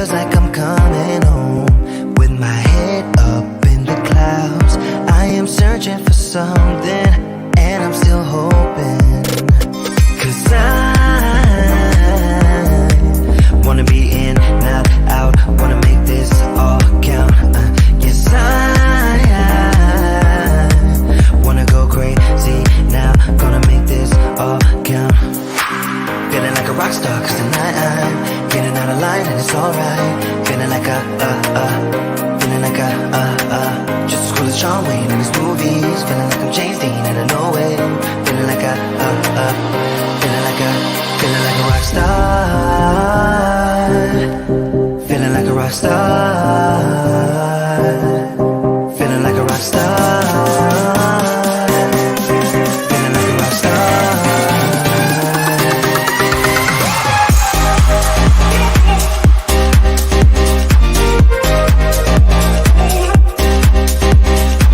feels like I'm coming home with my head up in the clouds. I am searching for something, and I'm still hoping. 'Cause I wanna be in, not out, wanna make this all count. Yes, I wanna go crazy now, gonna make this all count. Feeling like a rock star, 'cause tonight I'm getting out of line and it's alright. Feeling like feeling like just as cool as John Wayne in his movies. Feeling like I'm James Dean and I know it. Feeling like feeling like a rock star. Feeling like a rock star. Feeling like a rock star. Feeling like a rock star.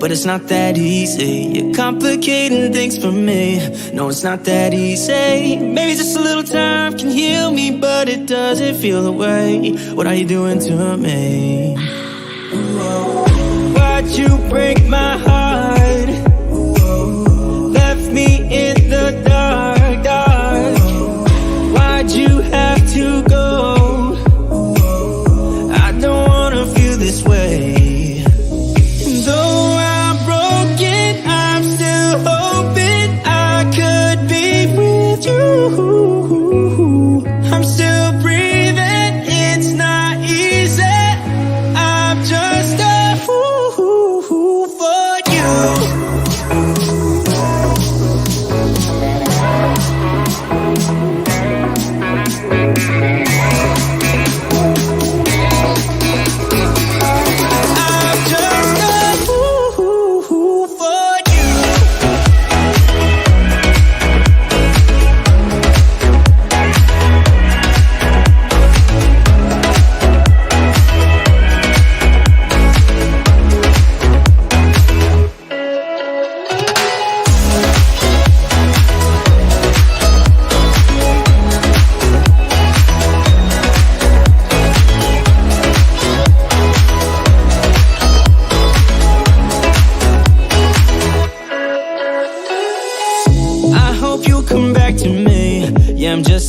But it's not that easy. You're complicating things for me. No, it's not that easy. Maybe just a little time can heal me, but it doesn't feel the way. What are you doing to me? Why'd you break my heart? Left me in the dark, dark. Why'd you have to go? I don't wanna feel this way. Though I'm broken, I'm still hoping I could be with you. I'm still breathing, it's not easy. I'm just a fool for you.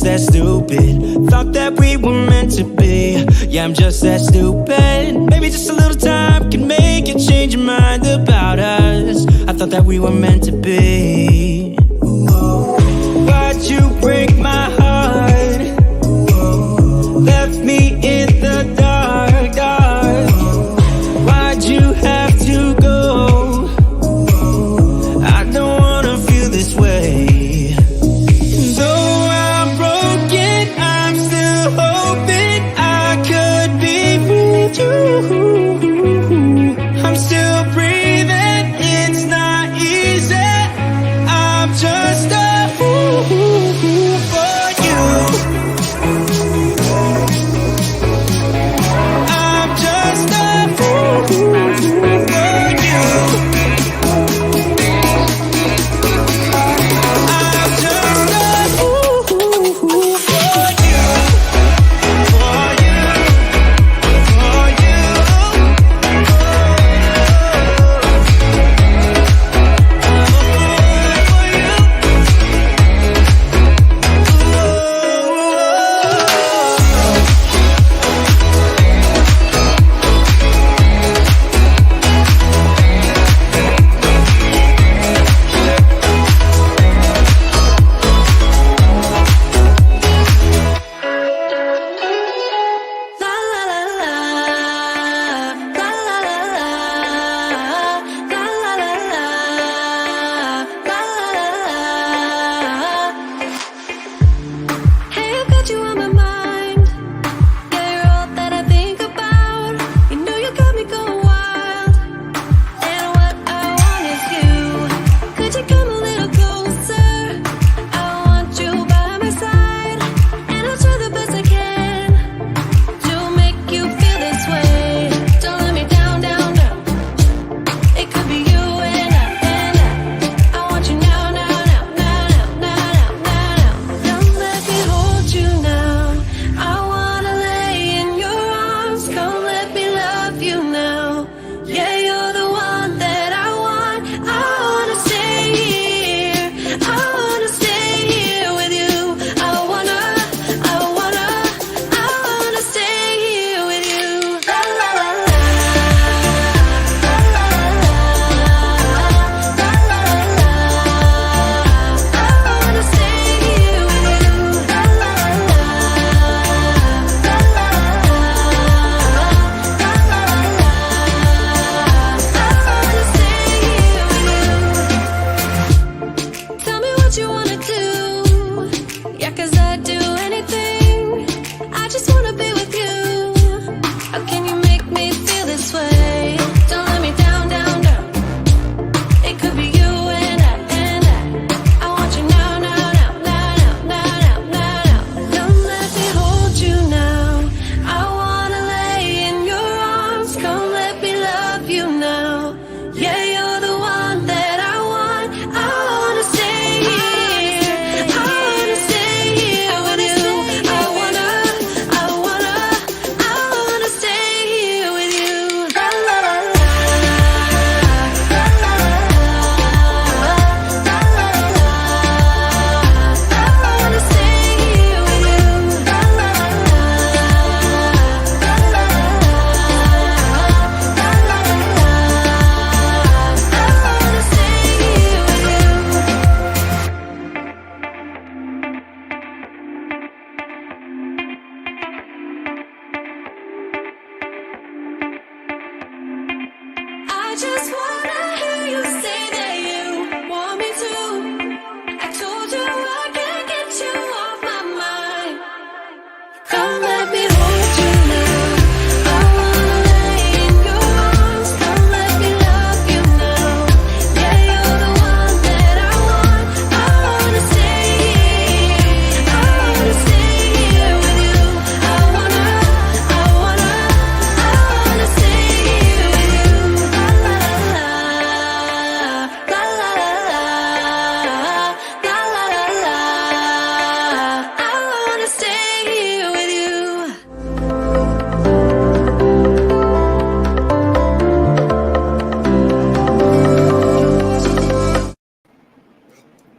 That stupid. Thought that we were meant to be. Yeah, I'm just that stupid. Maybe just a little time can make it change. change your mind about us? I thought that we were meant to be. Why'd you break my heart? Left me in the dark, dark. Why'd you have to go? I don't wanna feel this way. Though I'm broken, I'm still hoping I could be with you. I'm still breathing, it's not easy. I'm just a fool for you. I'm just a fool for you. I'm just a fool for you. For you. For you.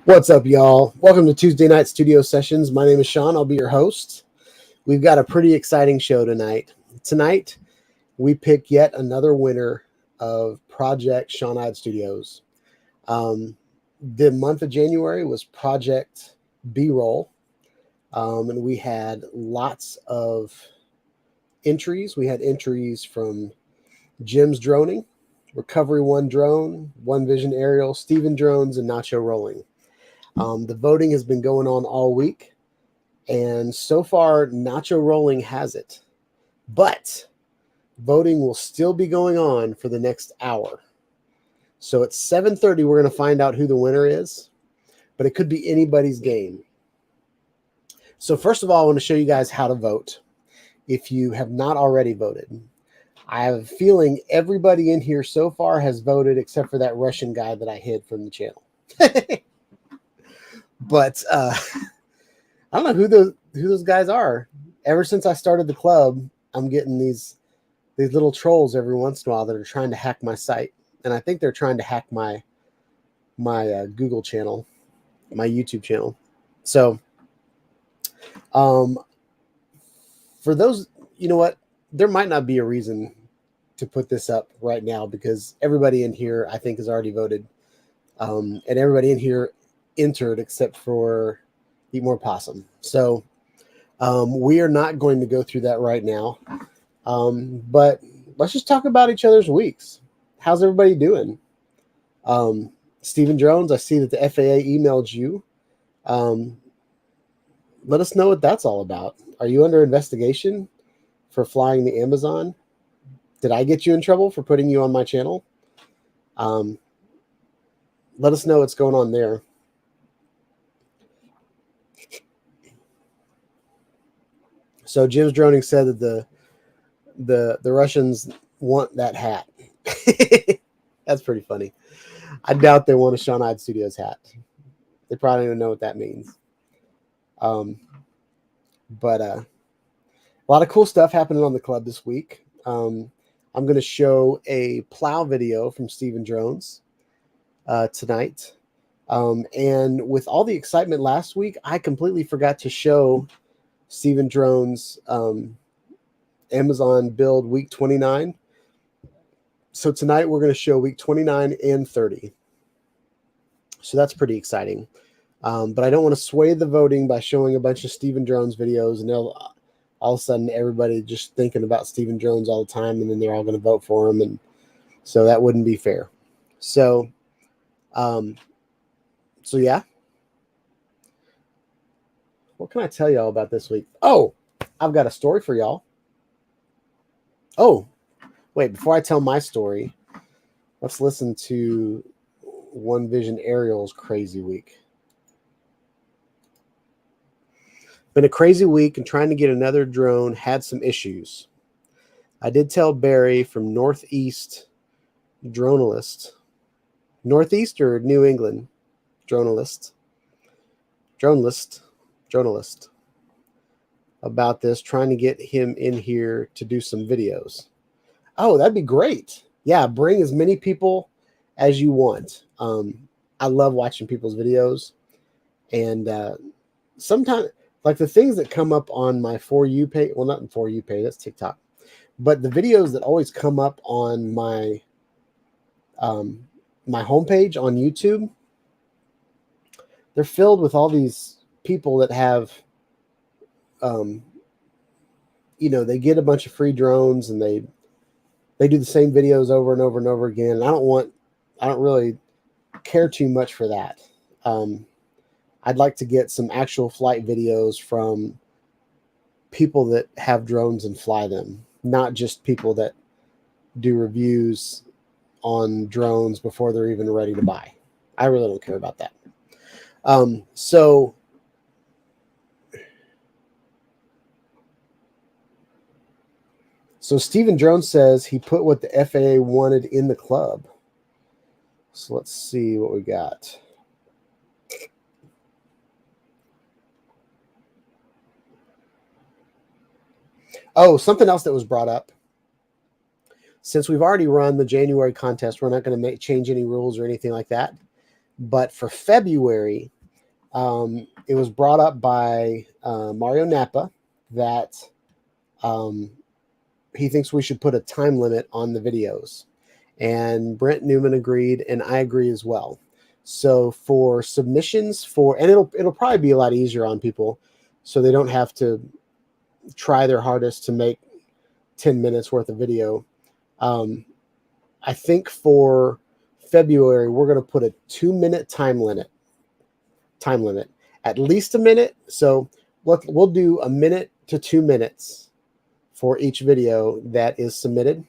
What's up, y'all? Welcome to Tuesday Night Studio Sessions. My name is Sean. I'll be your host. We've got a pretty exciting show tonight. Tonight, we pick yet another winner of Project Shawnide Studios. The month of January was Project B-Roll, and we had lots of entries. We had entries from Jim's Droning, Recovery One Drone, One Vision Aerial, Steven Drones, and Nacho Rolling. The voting has been going on all week, and so far, Nacho Rolling has it. But voting will still be going on for the next hour. So at 7:30, we're going to find out who the winner is, but it could be anybody's game. So first of all, I want to show you guys how to vote if you have not already voted. I have a feeling everybody in here so far has voted except for that Russian guy that I hid from the channel. But I don't know who those guys are. Ever since I started the club, I'm getting these little trolls every once in a while that are trying to hack my site, and I think they're trying to hack my Google channel, my YouTube channel. So, for those, you know what, there might not be a reason to put this up right now because everybody in here I think has already voted, and everybody in here entered except for Eat More Possum. So we are not going to go through that right now, but let's just talk about each other's weeks. How's everybody doing? Steven Drones, I see that the FAA emailed you. Let us know what that's all about. Are you under investigation for flying the Amazon? Did I get you in trouble for putting you on my channel? Let us know what's going on there. So Jim's Droning said that the Russians want that hat. That's pretty funny. I doubt they want a Shawnide Studios hat. They probably don't even know what that means. But a lot of cool stuff happening on the club this week. I'm going to show a plow video from Steven Drones tonight. And with all the excitement last week, I completely forgot to show Steven Drones Amazon build week 29. So tonight we're going to show week 29 and 30. So that's pretty exciting. But I don't want to sway the voting by showing a bunch of Steven Drones videos and they'll all of a sudden everybody just thinking about Steven Drones all the time and then they're all going to vote for him. And so that wouldn't be fair. So, yeah. What can I tell y'all about this week? Oh, I've got a story for y'all. Oh, wait, before I tell my story, let's listen to One Vision Aerial's crazy week. Been a crazy week and trying to get another drone, had some issues. I did tell Barry from Northeast Dronalist. Northeast or New England Dronalist about this, trying to get him in here to do some videos. Oh, that'd be great. Yeah, bring as many people as you want. I love watching people's videos. And sometimes, like the things that come up on my For You page, well, not in For You page, that's TikTok, but the videos that always come up on my my homepage on YouTube, they're filled with all these people that have, they get a bunch of free drones and they do the same videos over and over and over again. And I don't really care too much for that. I'd like to get some actual flight videos from people that have drones and fly them, not just people that do reviews on drones before they're even ready to buy. I really don't care about that. So Steven Drones says he put what the FAA wanted in the club. So let's see what we got. Oh, something else that was brought up. Since we've already run the January contest, we're not going to change any rules or anything like that. But for February, it was brought up by Mario Napa that he thinks we should put a time limit on the videos. And Brent Newman agreed, and I agree as well. So for submissions and it'll probably be a lot easier on people, so they don't have to try their hardest to make 10 minutes worth of video. I think for February, we're going to put a 2-minute time limit, at least a minute. So we'll do a minute to 2 minutes for each video that is submitted.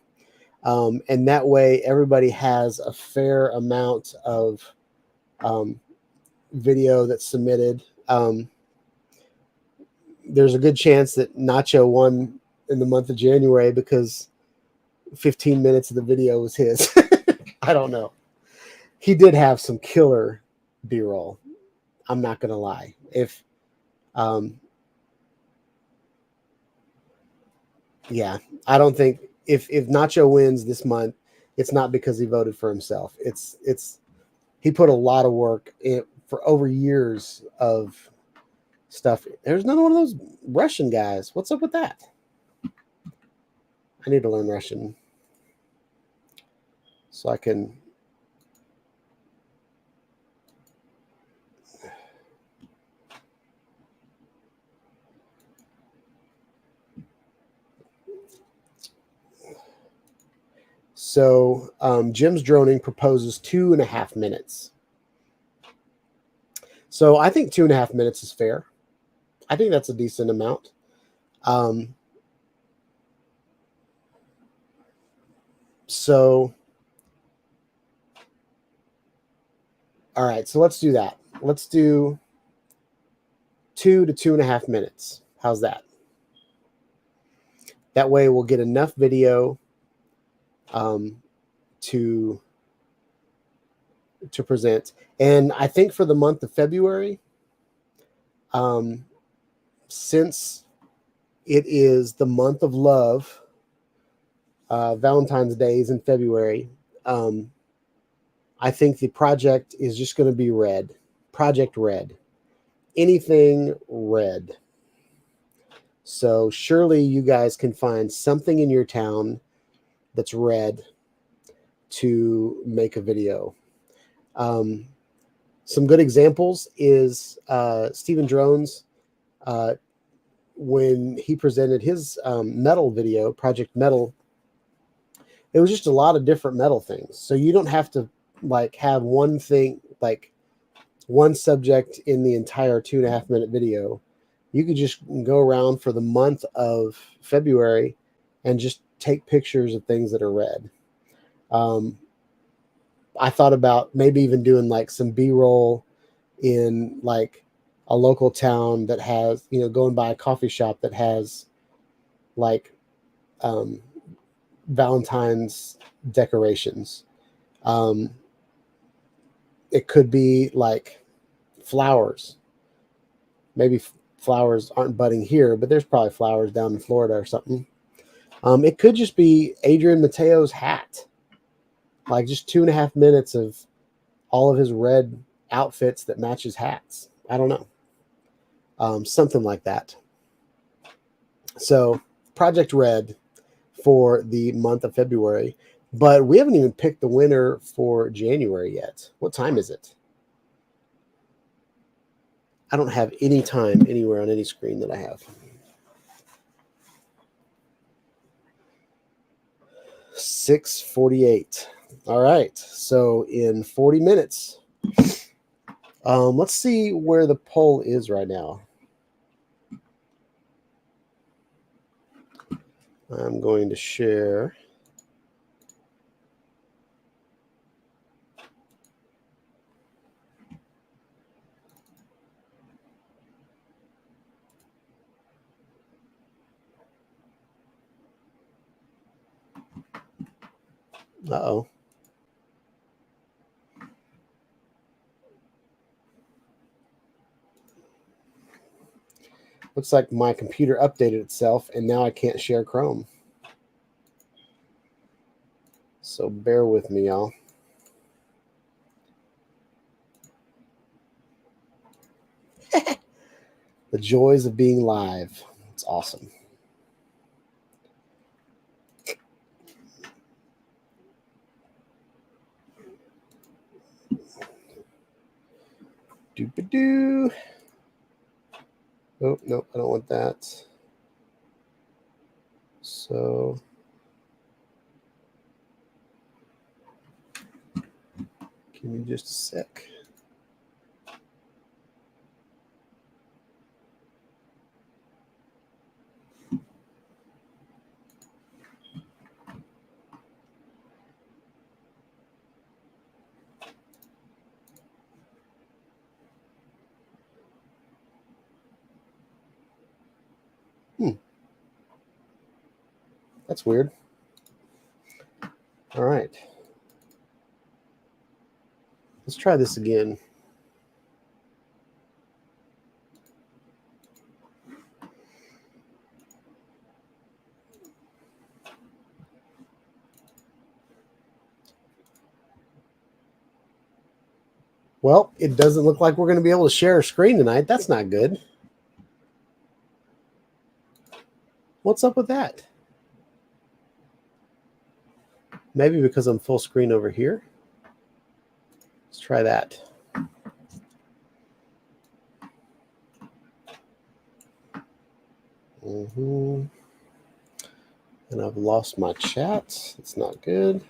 And that way everybody has a fair amount of video that's submitted. There's a good chance that Nacho won in the month of January because 15 minutes of the video was his. I don't know. He did have some killer B-roll. I'm not going to lie. Yeah, I don't think if Nacho wins this month, it's not because he voted for himself. He put a lot of work in for over years of stuff. There's another one of those Russian guys. What's up with that? I need to learn Russian so I can. So Jim's Droning proposes 2.5 minutes. So I think 2.5 minutes is fair. I think that's a decent amount. So, all right, so let's do that. Let's do 2 to 2.5 minutes. How's that? That way we'll get enough video to present. And I think for the month of February, since it is the month of love, Valentine's Day is in February, I think the project is just going to be red. Project Red. Anything red. So surely you guys can find something in your town that's red to make a video. Some good examples is Stephen Drones, when he presented his metal video, Project Metal. It was just a lot of different metal things. So you don't have to like have one thing, like one subject in the entire 2.5 minute video. You could just go around for the month of February and just take pictures of things that are red. I thought about maybe even doing like some B-roll in like a local town that has, going by a coffee shop that has like Valentine's decorations. It could be like flowers. Maybe flowers aren't budding here, but there's probably flowers down in Florida or something. It could just be Adrian Mateo's hat. Like just 2.5 minutes of all of his red outfits that match his hats. I don't know. Something like that. So Project Red for the month of February. But we haven't even picked the winner for January yet. What time is it? I don't have any time anywhere on any screen that I have. 6:48. All right. So in 40 minutes, let's see where the poll is right now. I'm going to share. Uh-oh. Looks like my computer updated itself, and now I can't share Chrome. So bear with me, y'all. The joys of being live. It's awesome. Doop-a-doo. Oh, no, I don't want that. So give me just a sec. That's weird. All right. Let's try this again. Well, it doesn't look like we're going to be able to share a screen tonight. That's not good. What's up with that? Maybe because I'm full screen over here. Let's try that. And I've lost my chat. It's not good.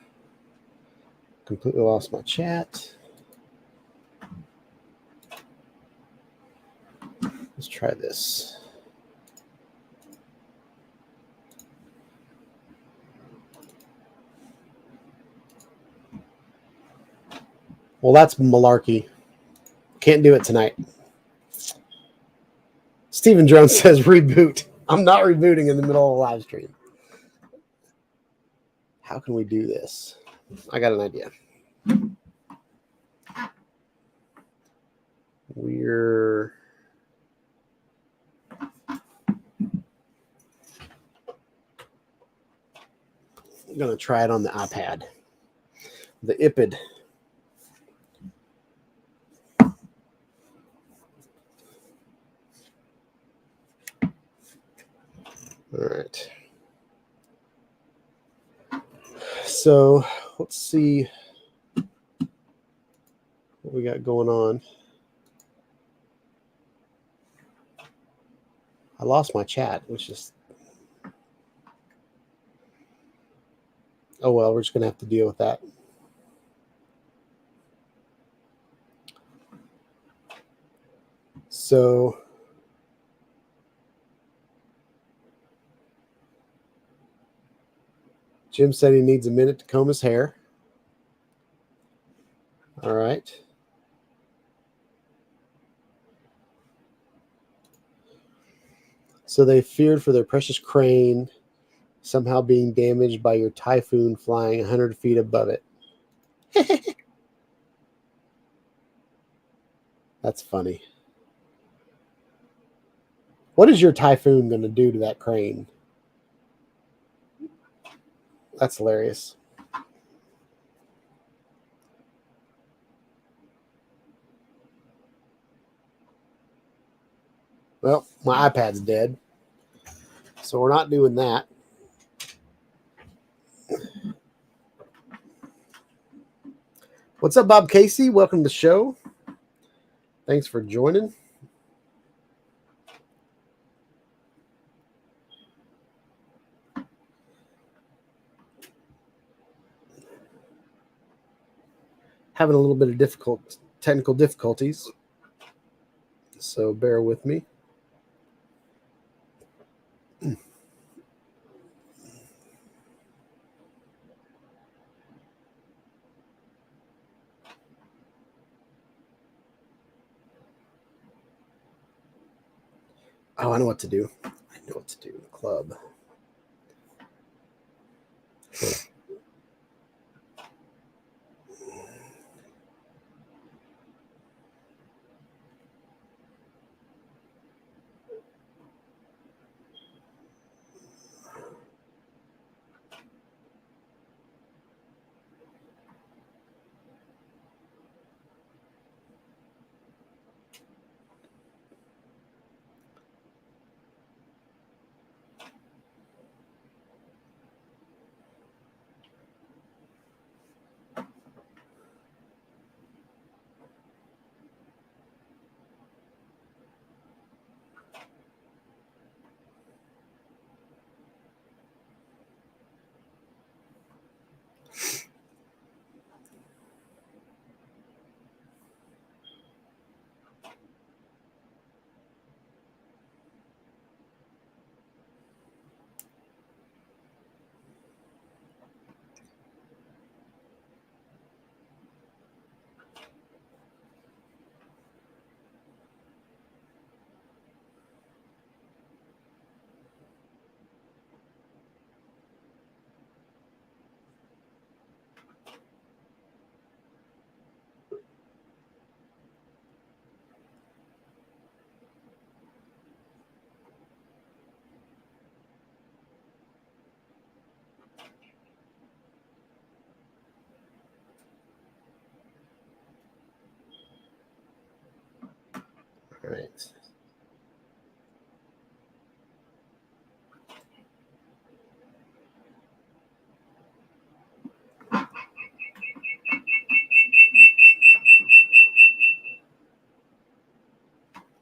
Completely lost my chat. Let's try this. Well, that's malarkey. Can't do it tonight. Stephen Jones says reboot. I'm not rebooting in the middle of a live stream. How can we do this? I got an idea. We're going to try it on the iPad. The iPad. All right. So let's see what we got going on. I lost my chat, which is, oh well, we're just going to have to deal with that. So Jim said he needs a minute to comb his hair. All right. So they feared for their precious crane somehow being damaged by your typhoon flying 100 feet above it. That's funny. What is your typhoon going to do to that crane? That's hilarious. Well, my iPad's dead, so we're not doing that. What's up, Bob Casey? Welcome to the show. Thanks for joining. Having a little bit of technical difficulties, so bear with me. Oh, I know what to do. I know what to do. Club.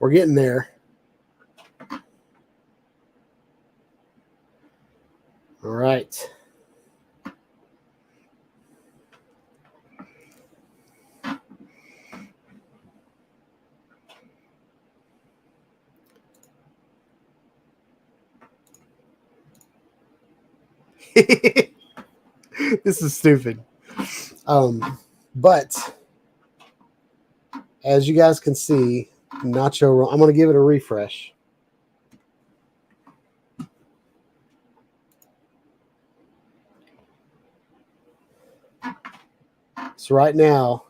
We're getting there. All right. This is stupid. But as you guys can see, Nacho, I'm going to give it a refresh. So right now,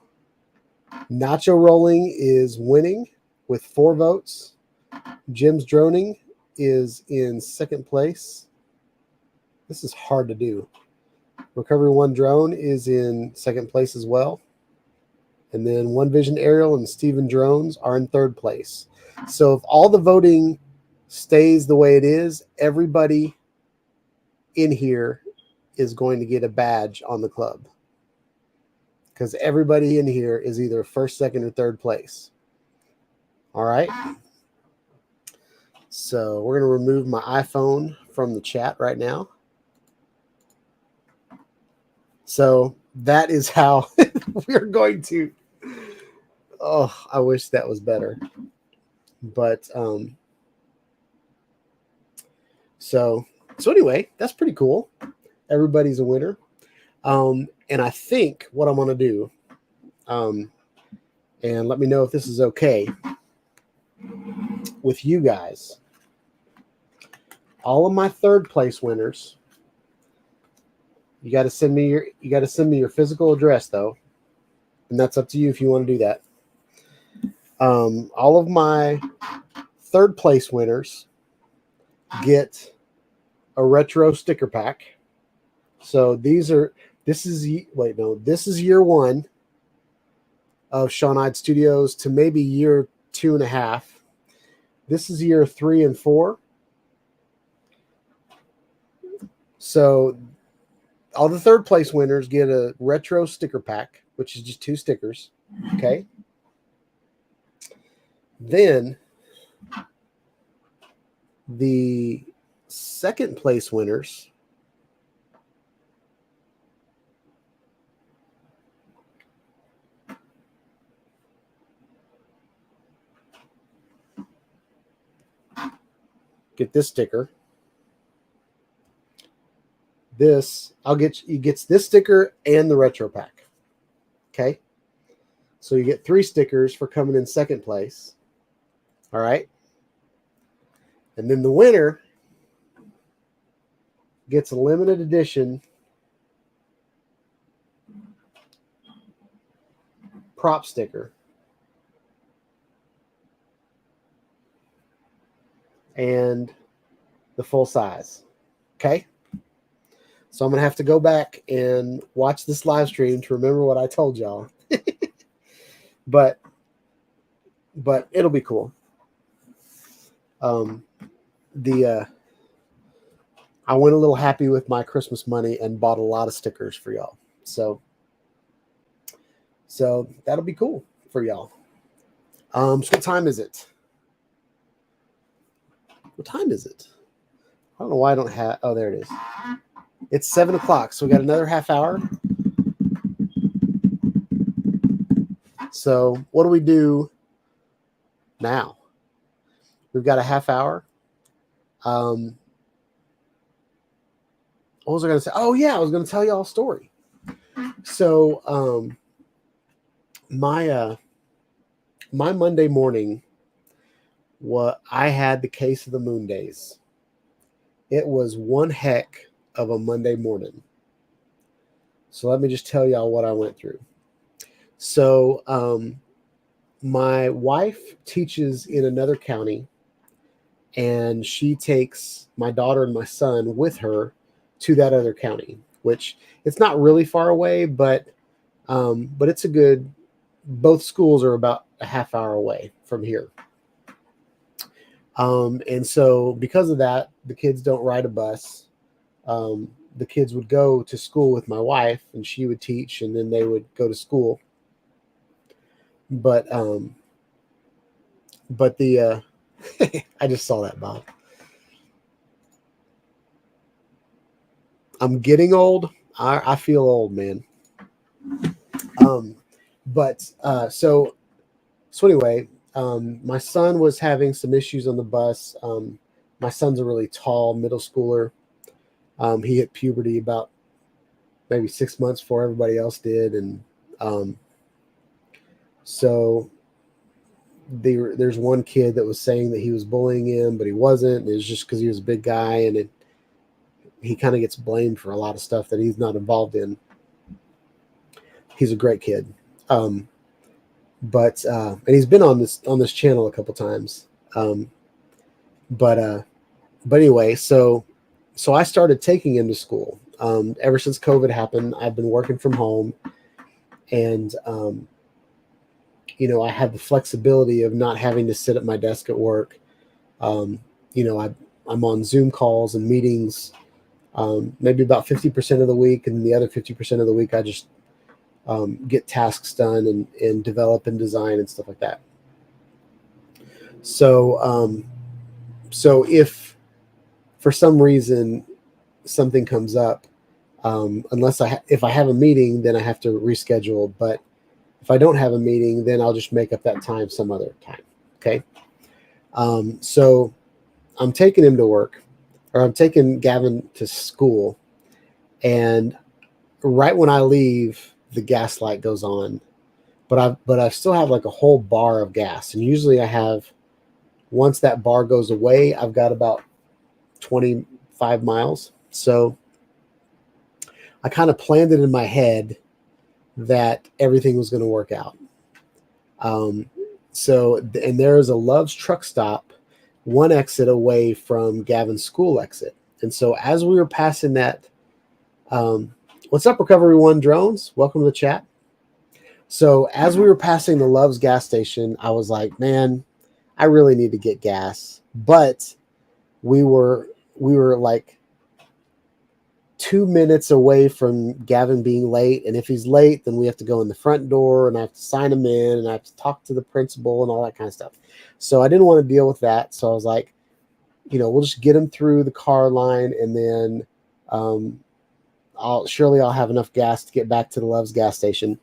Nacho Rolling is winning with 4 votes. Jim's Droning is in second place. This is hard to do. Recovery One Drone is in second place as well. And then One Vision Aerial and Steven Drones are in third place. So if all the voting stays the way it is, everybody in here is going to get a badge on the club. Because everybody in here is either first, second, or third place. All right. So we're going to remove my iPhone from the chat right now. So that is how we're going to. Oh, I wish that was better. But so anyway, that's pretty cool. Everybody's a winner. And I think what I'm going to do, and let me know if this is okay with you guys. All of my third place winners, you got to send me your physical address though, and that's up to you if you want to do that. All of my third place winners get a retro sticker pack. So this is year 1 of Shawn Studios to maybe year 2.5. This is year 3 and 4. So all the third place winners get a retro sticker pack, which is just 2 stickers. Okay. Then the second place winners get this sticker. You gets this sticker and the retro pack. Okay. So you get 3 stickers for coming in second place. All right. And then the winner gets a limited edition prop sticker. And the full size. Okay. So I'm going to have to go back and watch this live stream to remember what I told y'all. but it'll be cool. I went a little happy with my Christmas money and bought a lot of stickers for y'all. So that'll be cool for y'all. So what time is it? What time is it? I don't know why I don't have. Oh, there it is. It's 7 o'clock, so we got another half hour. So what do we do now? We've got a half hour. What was I going to say? Oh, yeah, I was going to tell you all a story. So my Monday morning, I had the case of the moon days. It was one heck of a Monday morning. So let me just tell y'all what I went through. So my wife teaches in another county, and she takes my daughter and my son with her to that other county, which it's not really far away, but it's a good. Both schools are about a half hour away from here. And so because of that, the kids don't ride a bus. The kids would go to school with my wife, and she would teach, and then they would go to school. But but the I just saw that, Bob. I'm getting old. I feel old, man. But so anyway, my son was having some issues on the bus. My son's a really tall middle schooler. He hit puberty about maybe 6 months before everybody else did, and so there's one kid that was saying that he was bullying him, but he wasn't. It was just because he was a big guy, and he kind of gets blamed for a lot of stuff that he's not involved in. He's a great kid, but and he's been on this channel a couple times. But anyway, so I started taking him to school. Ever since COVID happened, I've been working from home, and you know, I had the flexibility of not having to sit at my desk at work. You know, I'm on Zoom calls and meetings, maybe about 50% of the week, and the other 50% of the week I just get tasks done and develop and design and stuff like that. So so if for some reason something comes up, unless if I have a meeting, then I have to reschedule. But if I don't have a meeting, then I'll just make up that time some other time. Okay. So I'm taking him to work, or I'm taking Gavin to school, and right when I leave, the gas light goes on, but I still have like a whole bar of gas, and usually I have, once that bar goes away, I've got about 25 miles. So I kind of planned it in my head that everything was going to work out. So, and there is a Love's truck stop, one exit away from Gavin's school exit. And so as we were passing that, what's up, Recovery One Drones? Welcome to the chat. So as we were passing the Love's gas station, I was like, man, I really need to get gas. But we were like 2 minutes away from Gavin being late. And if he's late, then we have to go in the front door, and I have to sign him in, and I have to talk to the principal and all that kind of stuff. So I didn't want to deal with that. So I was like, you know, we'll just get him through the car line, and then I'll have enough gas to get back to the Love's gas station.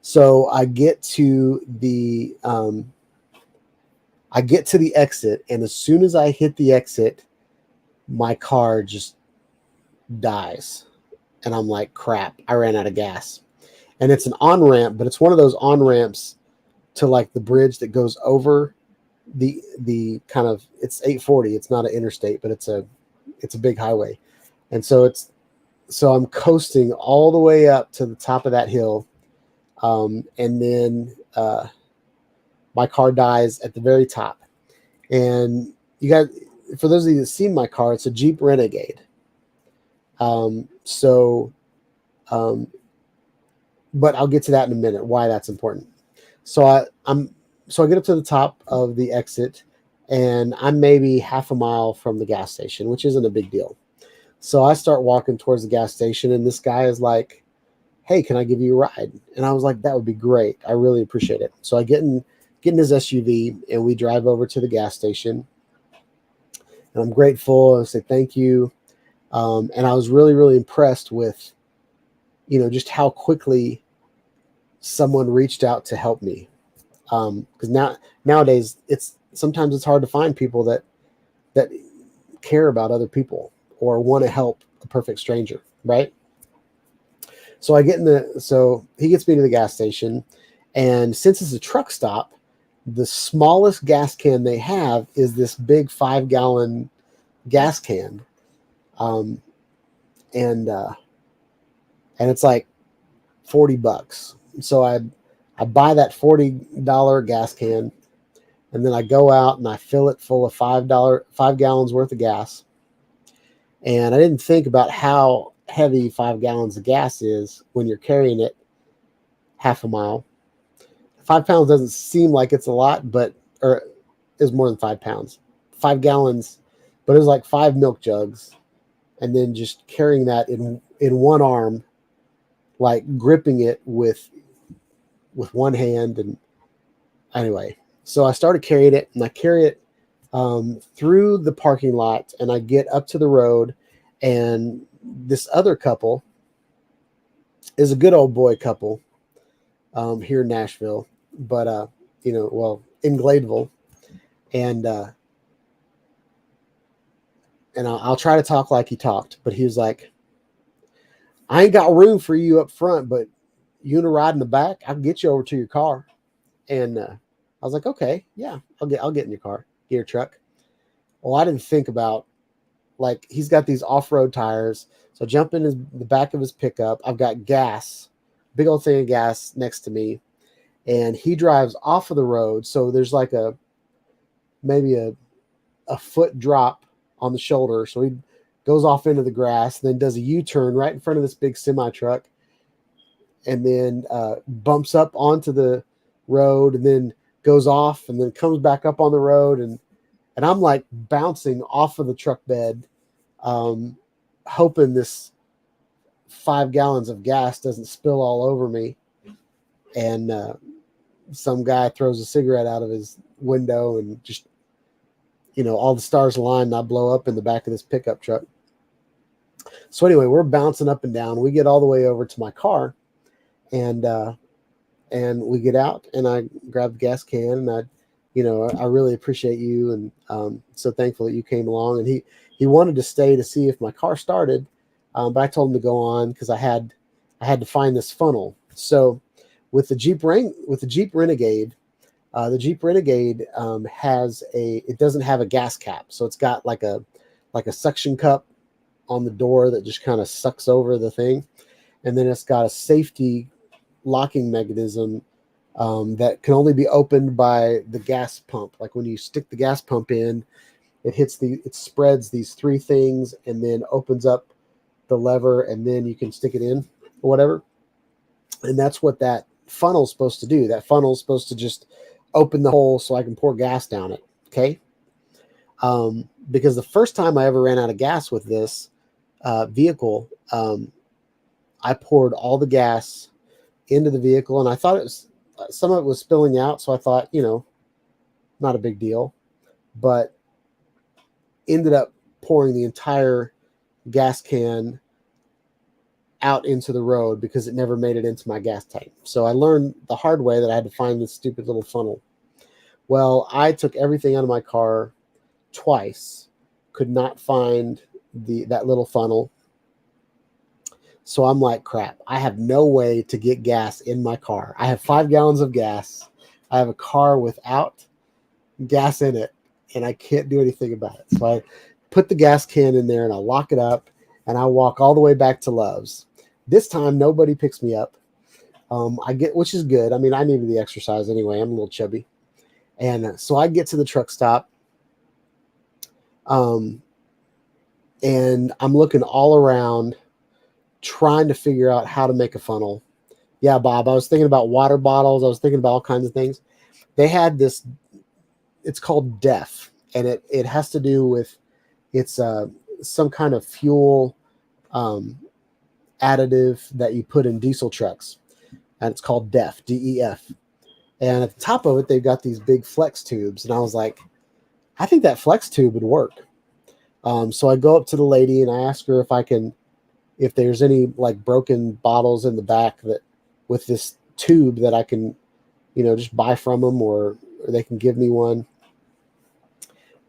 So I get to the exit, and as soon as I hit the exit, my car just dies, and I'm like, crap, I ran out of gas. And it's an on-ramp, but it's one of those on-ramps to like the bridge that goes over the kind of, it's 840. It's not an interstate, but it's a big highway. And so I'm coasting all the way up to the top of that hill. And then my car dies at the very top. And you guys, for those of you that seen my car, it's a Jeep Renegade. But I'll get to that in a minute, why that's important. So I get up to the top of the exit, and I'm maybe half a mile from the gas station, which isn't a big deal. So I start walking towards the gas station, and this guy is like, hey, can I give you a ride? And I was like, that would be great. I really appreciate it. So I get in his SUV, and we drive over to the gas station. And I'm grateful. I say thank you. And I was really, really impressed with, you know, just how quickly someone reached out to help me. Because nowadays sometimes it's hard to find people that care about other people or want to help a perfect stranger, right? So so he gets me to the gas station, and since it's a truck stop, the smallest gas can they have is this big 5-gallon gas can. And it's like $40. So I buy that $40 gas can, and then I go out and I fill it full of 5 gallons worth of gas. And I didn't think about how heavy 5 gallons of gas is when you're carrying it half a mile. 5 pounds doesn't seem like it's a lot, or is more than 5 pounds. 5 gallons, but it was like 5 milk jugs. And then just carrying that in one arm, like gripping it with one hand. And anyway, So I started carrying it, and I carry it through the parking lot, and I get up to the road, and this other couple is a good old boy couple here in Nashville, but in Gladeville, and I'll try to talk like he talked, but he was like, "I ain't got room for you up front, but you want to ride in the back? I'll get you over to your car." And I was like, "Okay, yeah, I'll get in your car, get your truck." Well, I didn't think about, like, he's got these off-road tires, so I jump in the back of his pickup. I've got gas, big old thing of gas next to me, and he drives off of the road. So there's like maybe a foot drop on the shoulder. So he goes off into the grass, then does a U-turn right in front of this big semi truck, and then bumps up onto the road, and then goes off, and then comes back up on the road, and I'm like bouncing off of the truck bed, hoping this 5 gallons of gas doesn't spill all over me. And some guy throws a cigarette out of his window, and just, all the stars align, and I blow up in the back of this pickup truck. So anyway, we're bouncing up and down. We get all the way over to my car, and we get out, and I grab the gas can, and I really appreciate you, and so thankful that you came along. And he wanted to stay to see if my car started, but I told him to go on because I had to find this funnel. So with the Jeep Renegade, the Jeep Renegade it doesn't have a gas cap, so it's got like a suction cup on the door that just kind of sucks over the thing, and then it's got a safety locking mechanism that can only be opened by the gas pump. Like when you stick the gas pump in, it spreads these 3 things and then opens up the lever, and then you can stick it in or whatever. And that's what that funnel is supposed to do. That funnel is supposed to just open the hole so I can pour gas down it. Okay. Because the first time I ever ran out of gas with this vehicle, I poured all the gas into the vehicle, and I thought some of it was spilling out. So I thought, not a big deal, but ended up pouring the entire gas can out into the road because it never made it into my gas tank. So I learned the hard way that I had to find this stupid little funnel. Well, I took everything out of my car twice, could not find that little funnel. So I'm like, crap, I have no way to get gas in my car. I have 5 gallons of gas. I have a car without gas in it, and I can't do anything about it. So I put the gas can in there, and I lock it up, and I walk all the way back to Love's. This time, nobody picks me up. Which is good. I mean, I needed the exercise anyway. I'm a little chubby. And so I get to the truck stop, and I'm looking all around, trying to figure out how to make a funnel. Yeah, Bob, I was thinking about water bottles. I was thinking about all kinds of things. They had this, it's called DEF, and it has to do with, it's some kind of fuel additive that you put in diesel trucks, and it's called DEF, DEF. And at the top of it, they've got these big flex tubes, and I was like, I think that flex tube would work. So I go up to the lady, and I ask her if there's any like broken bottles in the back that with this tube that I can, just buy from them, or they can give me one.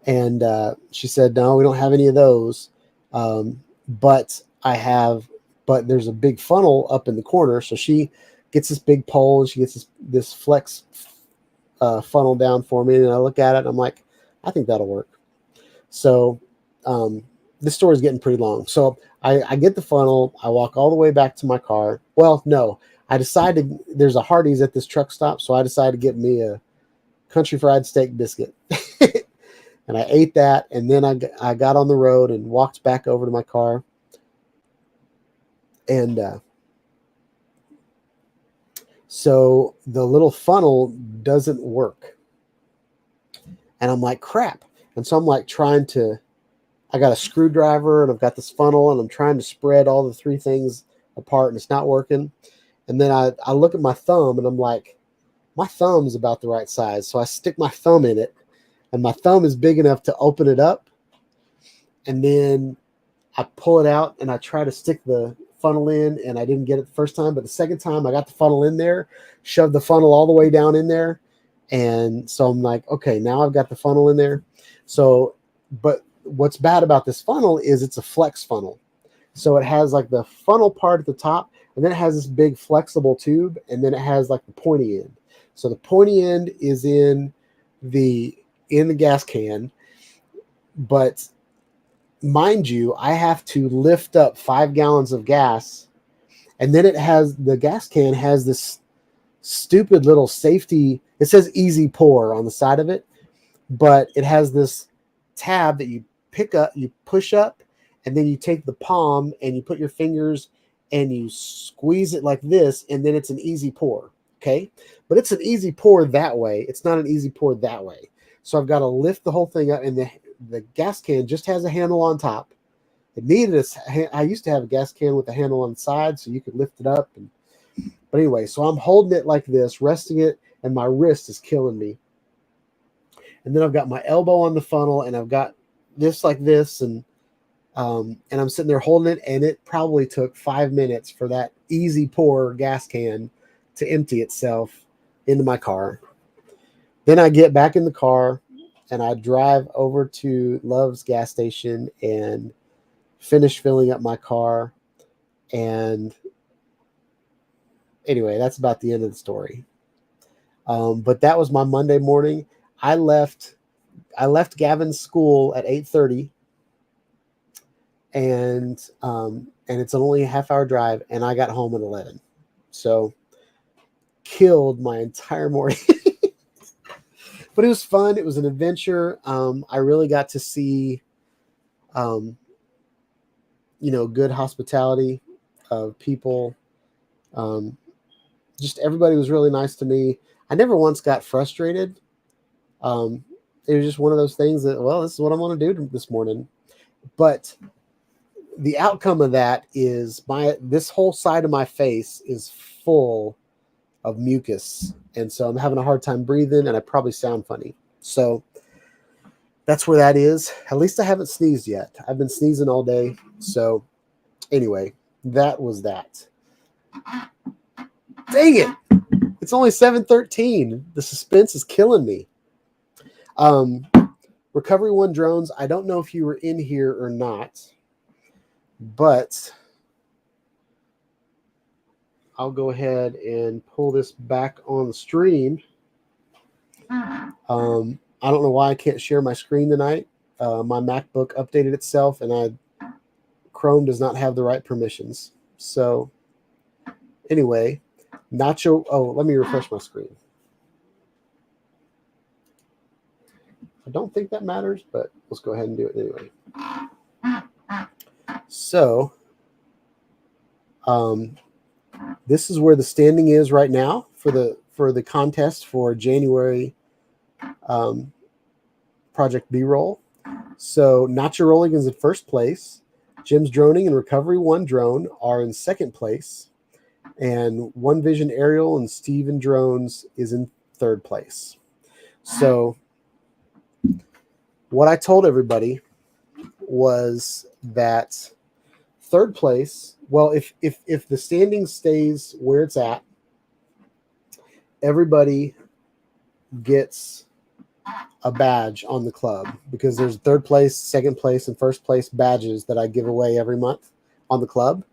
And she said, no, we don't have any of those. But there's a big funnel up in the corner. So she gets this big pole, and she gets this flex funnel down for me. And I look at it, and I'm like, I think that'll work. So this story is getting pretty long. So I get the funnel. I walk all the way back to my car. Well, no, I decided there's a Hardee's at this truck stop. So I decided to get me a country fried steak biscuit. And I ate that. And then I got on the road and walked back over to my car. And so the little funnel doesn't work. And I'm like, crap. And so I'm like I got a screwdriver, and I've got this funnel, and I'm trying to spread all the 3 things apart, and it's not working. And then I look at my thumb, and I'm like, my thumb's about the right size. So I stick my thumb in it, and my thumb is big enough to open it up. And then I pull it out and I try to stick the funnel in, and I didn't get it the first time, but the second time I got the funnel in there, shoved the funnel all the way down in there. And so I'm like, okay, now I've got the funnel in there. So, but what's bad about this funnel is it's a flex funnel. So it has like the funnel part at the top, and then it has this big flexible tube, and then it has like the pointy end. So the pointy end is in the gas can, but mind you, I have to lift up 5 gallons of gas, and then the gas can has this stupid little safety. It says easy pour on the side of it, but it has this tab that you pick up, you push up, and then you take the palm and you put your fingers and you squeeze it like this, and then it's an easy pour. Okay. But it's an easy pour that way. It's not an easy pour that way. So I've got to lift the whole thing up, and the gas can just has a handle on top. It needed I used to have a gas can with a handle on the side so you could lift it up. But anyway, so I'm holding it like this, resting it, and my wrist is killing me. And then I've got my elbow on the funnel, and I've got this like this, and I'm sitting there holding it, and it probably took 5 minutes for that easy pour gas can to empty itself into my car. Then I get back in the car, and I drive over to Love's gas station and finish filling up my car. And anyway, that's about the end of the story. But that was my Monday morning. I left Gavin's school at 8:30, and it's only a half-hour drive, and I got home at 11. So killed my entire morning. But it was fun. It was an adventure. I really got to see, good hospitality of people. Just everybody was really nice to me. I never once got frustrated. It was just one of those things that, well, this is what I'm going to do this morning. But the outcome of that is this whole side of my face is full of mucus. And so I'm having a hard time breathing, and I probably sound funny. So that's where that is. At least I haven't sneezed yet. I've been sneezing all day. So anyway, that was that. Dang it. It's only 7:13. The suspense is killing me. Recovery One Drones. I don't know if you were in here or not, but I'll go ahead and pull this back on the stream. I don't know why I can't share my screen tonight. My MacBook updated itself, and Chrome does not have the right permissions. So anyway, let me refresh my screen. I don't think that matters, but let's go ahead and do it anyway. So this is where the standing is right now for the contest for January Project B-Roll. So Nacho Rolling is in first place. Jim's Droning and Recovery One Drone are in second place. And One Vision Aerial and Steven Drones is in third place. So what I told everybody was that third place, well, if the standing stays where it's at, everybody gets a badge on the club, because there's third place, second place, and first place badges that I give away every month on the club.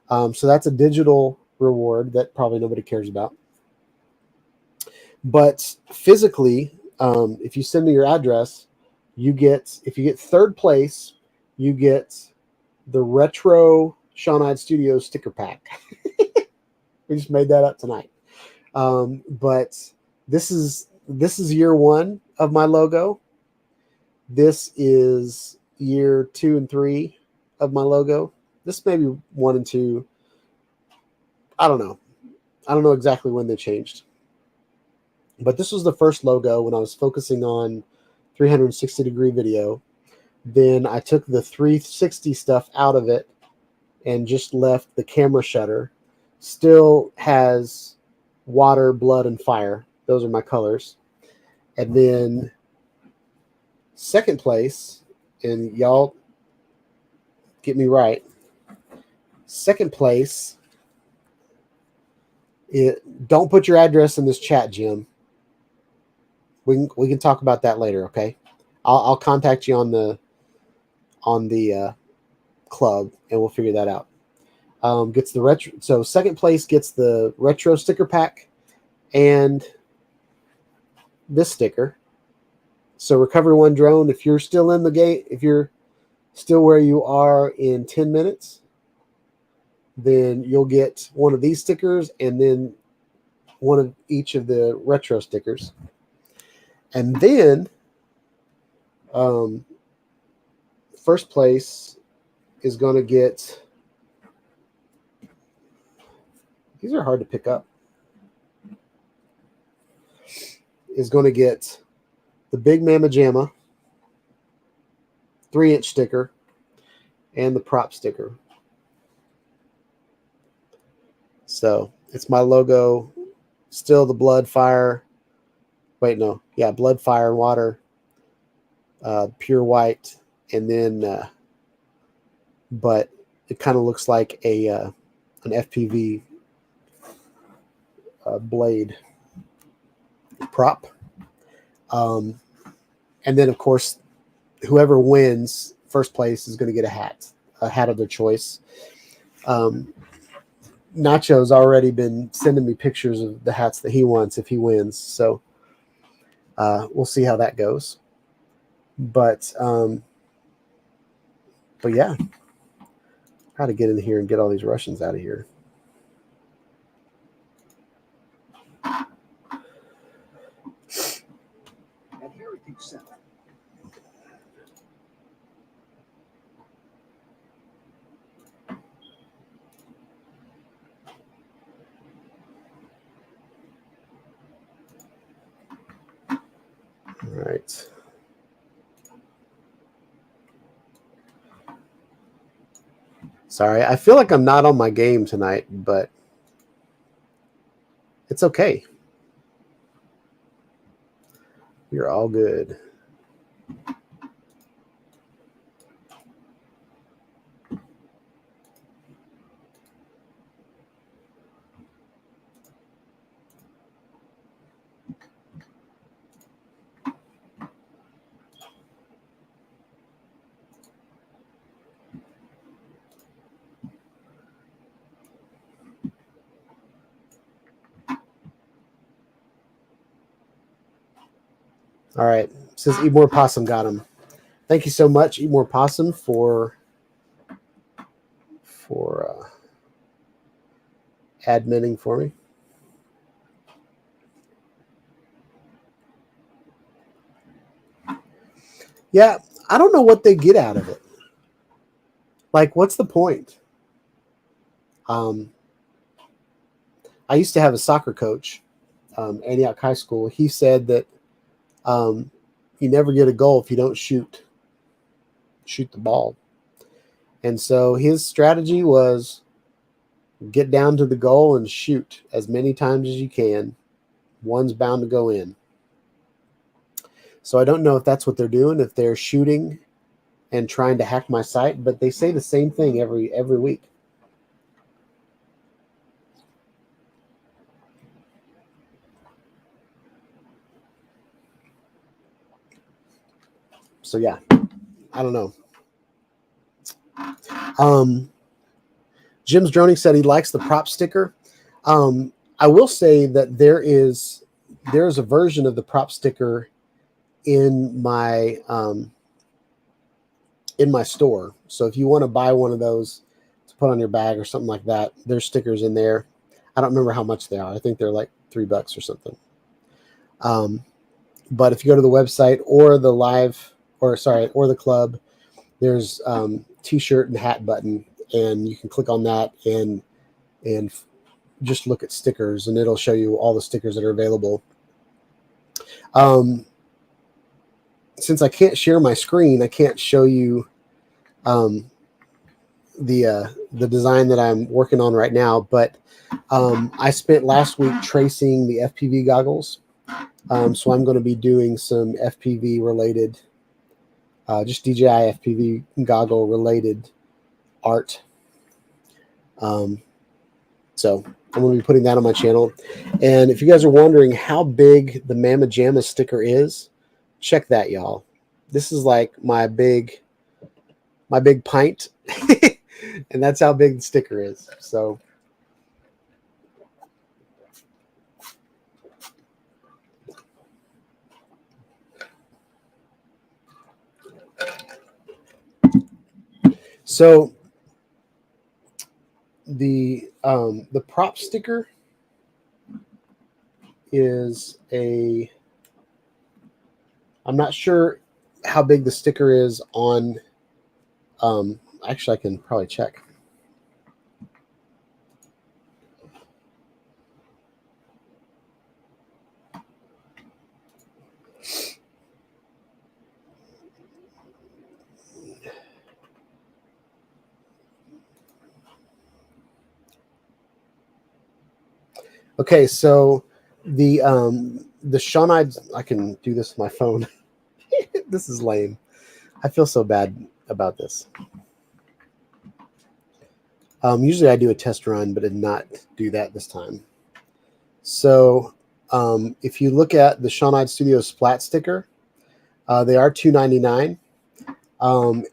So that's a digital reward that probably nobody cares about. But physically, if you send me your address, if you get third place, you get the retro Shawnide Studios sticker pack. We just made that up tonight. But this is year one of my logo. This is year 2 and 3 of my logo. This may be 1 and 2. I don't know. I don't know exactly when they changed. But this was the first logo when I was focusing on 360-degree video. Then I took the 360 stuff out of it and just left the camera shutter. Still has water, blood, and fire Those are my colors. And then second place, and y'all get me right, second place, don't put your address in this chat, Jim. We can talk about that later, okay? I'll contact you on the club, and we'll figure that out. Gets the retro. So second place gets the retro sticker pack and this sticker. So Recovery One Drone, if you're still in the game, if you're still where you are in 10 minutes, then you'll get one of these stickers and then one of each of the retro stickers. And then first place is going to get, these are hard to pick up, is going to get the Big Mama Jamma 3-inch sticker and the prop sticker. So it's my logo, still the blood, fire. Wait, no. Yeah, blood, fire, and water. Pure white. And then, but it kind of looks like an FPV blade prop. And then, of course, whoever wins first place is going to get a hat of their choice. Nacho's already been sending me pictures of the hats that he wants if he wins. So we'll see how that goes. But yeah, got to get in here and get all these Russians out of here. All right. Sorry, I feel like I'm not on my game tonight, but it's okay. We're all good. All right. Says Eat More Possum got him. Thank you so much, Eat More Possum, for adminning for me. Yeah, I don't know what they get out of it. Like, what's the point? I used to have a soccer coach, Antioch High School. He said that you never get a goal if you don't shoot the ball. And so his strategy was get down to the goal and shoot as many times as you can. One's bound to go in. So I don't know if that's what they're doing, if they're shooting and trying to hack my site, but they say the same thing every week. So yeah, I don't know. Jim's Droning said he likes the prop sticker. I will say that there is a version of the prop sticker in my store. So if you want to buy one of those to put on your bag or something like that, there's stickers in there. I don't remember how much they are. I think they're like $3 or something. But if you go to the website or the club, there's t-shirt and hat button, and you can click on that and just look at stickers, and it'll show you all the stickers that are available. Since I can't share my screen, I can't show you the design that I'm working on right now, but I spent last week tracing the FPV goggles, So I'm going to be doing some FPV related, just DJI FPV goggle related art. So I'm going to be putting that on my channel. And if you guys are wondering how big the Mamma Jamma sticker is, check that, y'all. This is like my big pint, and that's how big the sticker is. So the prop sticker is I'm not sure how big the sticker is on, actually I can probably check. Okay, so the Shawnide, I can do this with my phone. This is lame. I feel so bad about this. Usually I do a test run, but did not do that this time. So if you look at the Shawnide Studios Splat sticker, they are $2.99.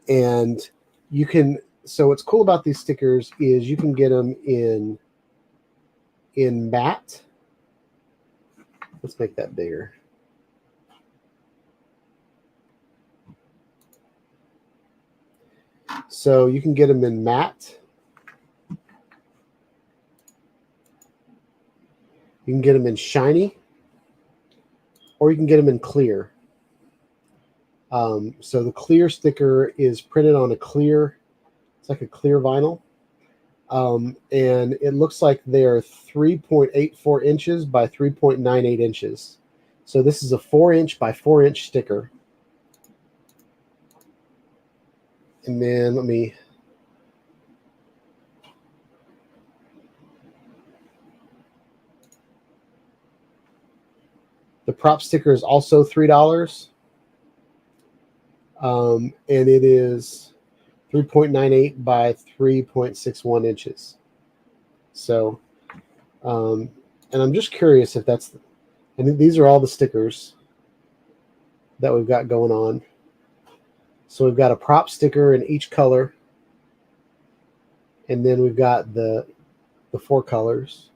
And you can, so what's cool about these stickers is you can get them in matte. Let's make that bigger. So you can get them in matte. You can get them in shiny, or you can get them in clear. So the clear sticker is printed on a clear, it's like a clear vinyl. And it looks like they're 3.84 inches by 3.98 inches. So this is a 4-inch by 4-inch sticker. And then let me, the prop sticker is also $3. And it is 3.98 by 3.61 inches. So, and I'm just curious if that's, and these are all the stickers that we've got going on. So we've got a prop sticker in each color, and then we've got the 4 colors.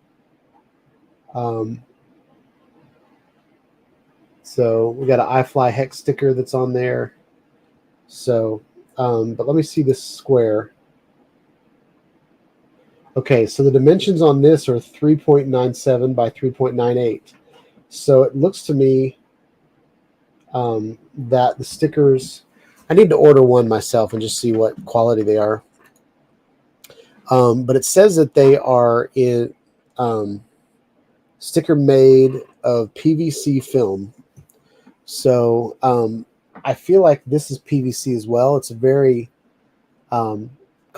So we got an iFly hex sticker that's on there. So, but let me see this square. Okay, so the dimensions on this are 3.97 by 3.98. So it looks to me that the stickers, I need to order one myself and just see what quality they are. But it says that they are in sticker made of PVC film. So I feel like this is PVC as well. It's a very kind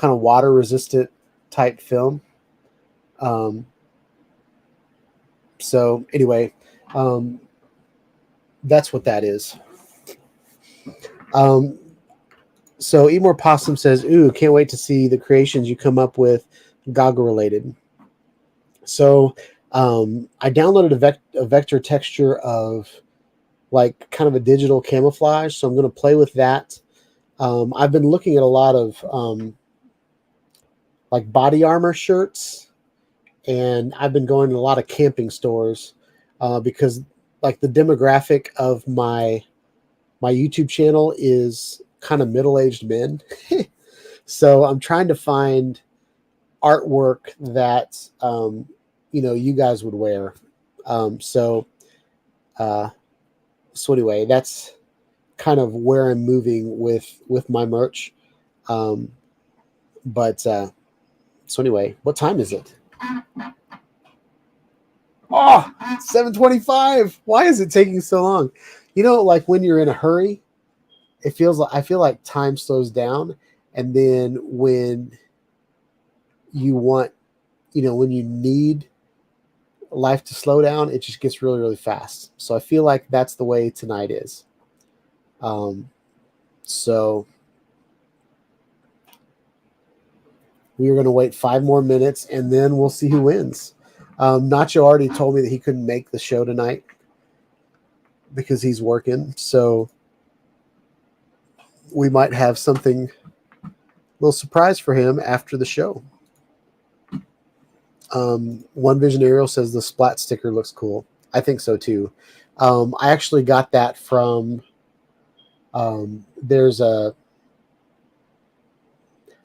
of water resistant type film. So anyway, that's what that is. So Eat More Possum says, ooh, can't wait to see the creations you come up with goggle related. So I downloaded a vector texture of like kind of a digital camouflage. So I'm going to play with that. I've been looking at a lot of like body armor shirts, and I've been going to a lot of camping stores because like the demographic of my YouTube channel is kind of middle-aged men. So I'm trying to find artwork that you know, you guys would wear. So anyway, that's kind of where I'm moving with my merch. So anyway, what time is it? Oh, 7:25. Why is it taking so long? You know, like when you're in a hurry, it feels like, I feel like time slows down. And then when you want, you know, when you need life to slow down, it just gets really, really fast. So I feel like that's the way tonight is. So we are going to wait 5 more minutes, and then we'll see who wins. Nacho already told me that he couldn't make the show tonight because he's working. So we might have something, a little surprise for him after the show. One Vision Aerial says the splat sticker looks cool. I think so too. I actually got that from, there's a,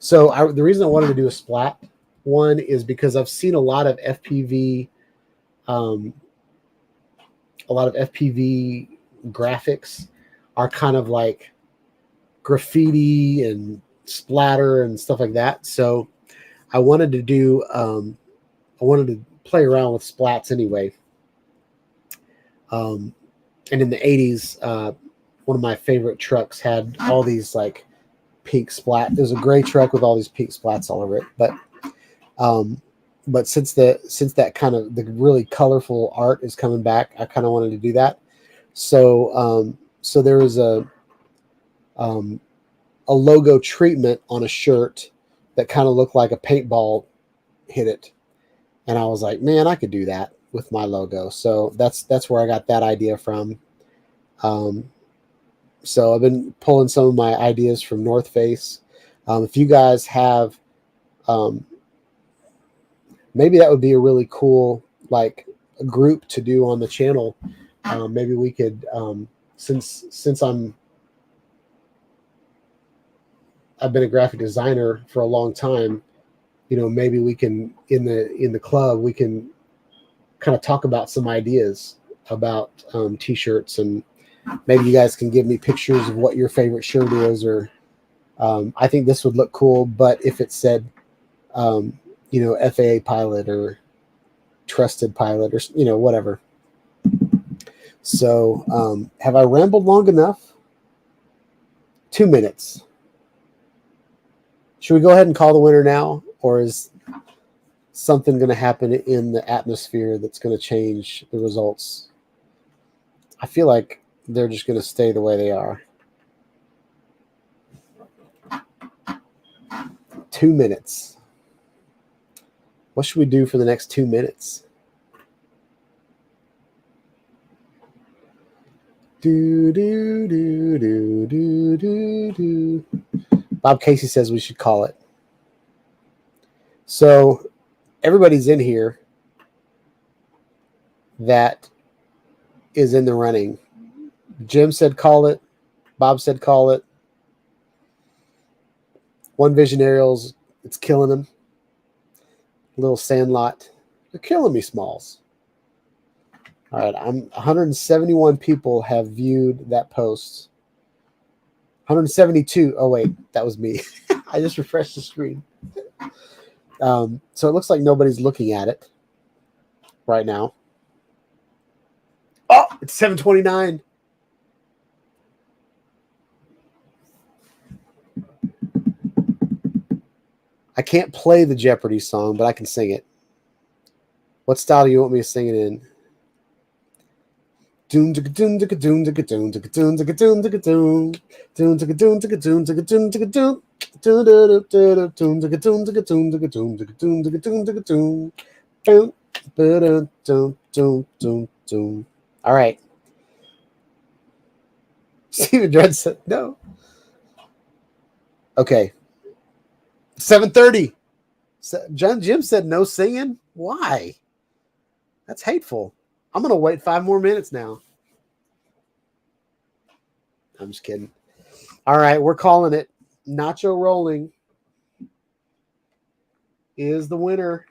the reason I wanted to do a splat one is because I've seen a lot of FPV, graphics are kind of like graffiti and splatter and stuff like that. So I wanted to do, I wanted to play around with splats anyway. And in the 80s, one of my favorite trucks had all these like pink splat. There's a gray truck with all these pink splats all over it. But since that kind of the really colorful art is coming back, I kind of wanted to do that. So there was a logo treatment on a shirt that kind of looked like a paintball hit it. And I was like, man, I could do that with my logo. So that's where I got that idea from. So I've been pulling some of my ideas from North Face. If you guys have, maybe that would be a really cool, like a group to do on the channel. Maybe we could, since I've been a graphic designer for a long time, maybe we can, in the club, we can kind of talk about some ideas about t-shirts, and maybe you guys can give me pictures of what your favorite shirt is, or I think this would look cool, but if it said, FAA pilot or trusted pilot or, whatever. So have I rambled long enough? 2 minutes. Should we go ahead and call the winner now? Or is something going to happen in the atmosphere that's going to change the results? I feel like they're just going to stay the way they are. 2 minutes. What should we do for the next 2 minutes? Do, do, do, do, do, do, do. Bob Casey says we should call it. So everybody's in here that is in the running. Jim said call it. Bob said call it. One Vision Aerials, it's killing him. Little Sandlot, they're killing me, Smalls. All right, 171 people have viewed that post. 172. Oh wait, that was me. I just refreshed the screen. So it looks like nobody's looking at it right now. Oh, it's 7:29. I can't play the Jeopardy song, but I can sing it. What style do you want me to sing it in? Doom doom doom doom doom doom doom doom doom doom doom doom doom doom. All right. Steven Dredd said no. Okay. 7:30. Jim said no singing. Why? That's hateful. I'm going to wait 5 more minutes now. I'm just kidding. All right, we're calling it. Nacho Rolling is the winner.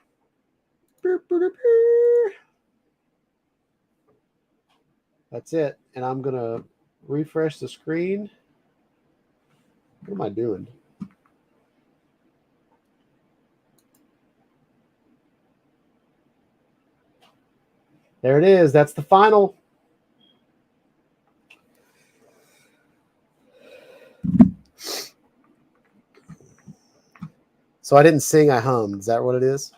That's it. And I'm going to refresh the screen. What am I doing? There it is. That's the final. So I didn't sing, I hummed. Is that what it is?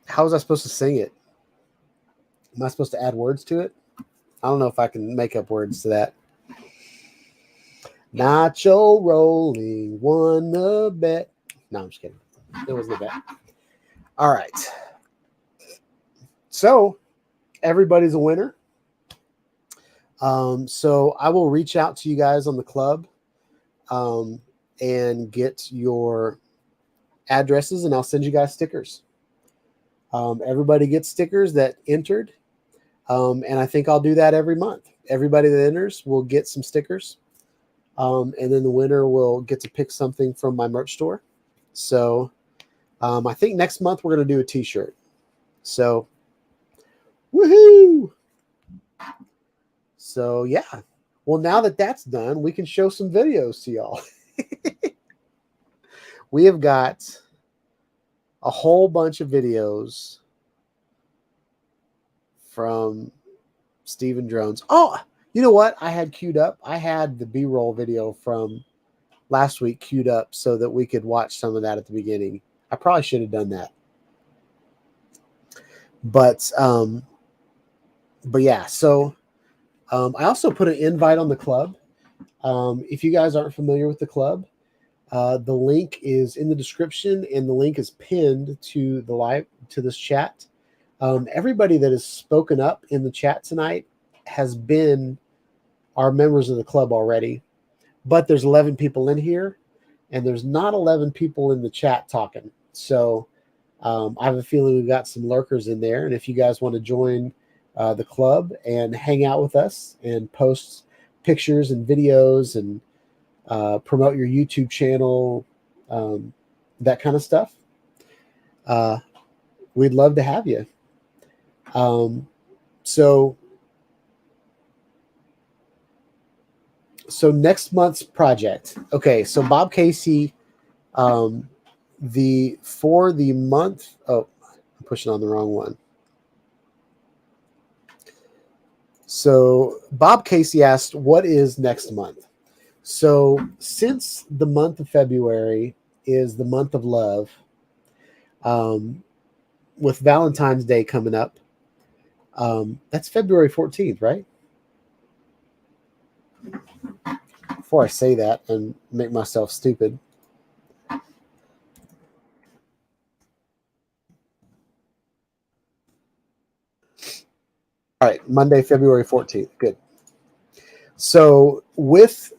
How was I supposed to sing it? Am I supposed to add words to it? I don't know if I can make up words to that. Nacho rolling, won the bet. No, I'm just kidding. It wasn't a bet. All right. So everybody's a winner. So I will reach out to you guys on the club and get your addresses, and I'll send you guys stickers. Everybody gets stickers that entered, and I think I'll do that every month. Everybody that enters will get some stickers, and then the winner will get to pick something from my merch store. So I think next month we're going to do a t-shirt. So woohoo! So yeah. Well, now that that's done, we can show some videos to y'all. We have got a whole bunch of videos from Steven Drones. Oh, you know what? I had queued up. I had the B-roll video from last week queued up so that we could watch some of that at the beginning. I probably should have done that. But yeah, so I also put an invite on the club. If you guys aren't familiar with the club, the link is in the description, and the link is pinned to the live to this chat. Everybody that has spoken up in the chat tonight has been our members of the club already, but there's 11 people in here, and there's not 11 people in the chat talking. So I have a feeling we've got some lurkers in there, and if you guys want to join the club and hang out with us and post pictures and videos and promote your YouTube channel, that kind of stuff, we'd love to have you. So next month's project. Okay, so Bob Casey, for the month. Oh, I'm pushing on the wrong one. So Bob Casey asked, what is next month? So since the month of February is the month of love, with Valentine's Day coming up, that's February 14th, right? Before I say that and make myself stupid. All right, Monday, February 14th. Good. So with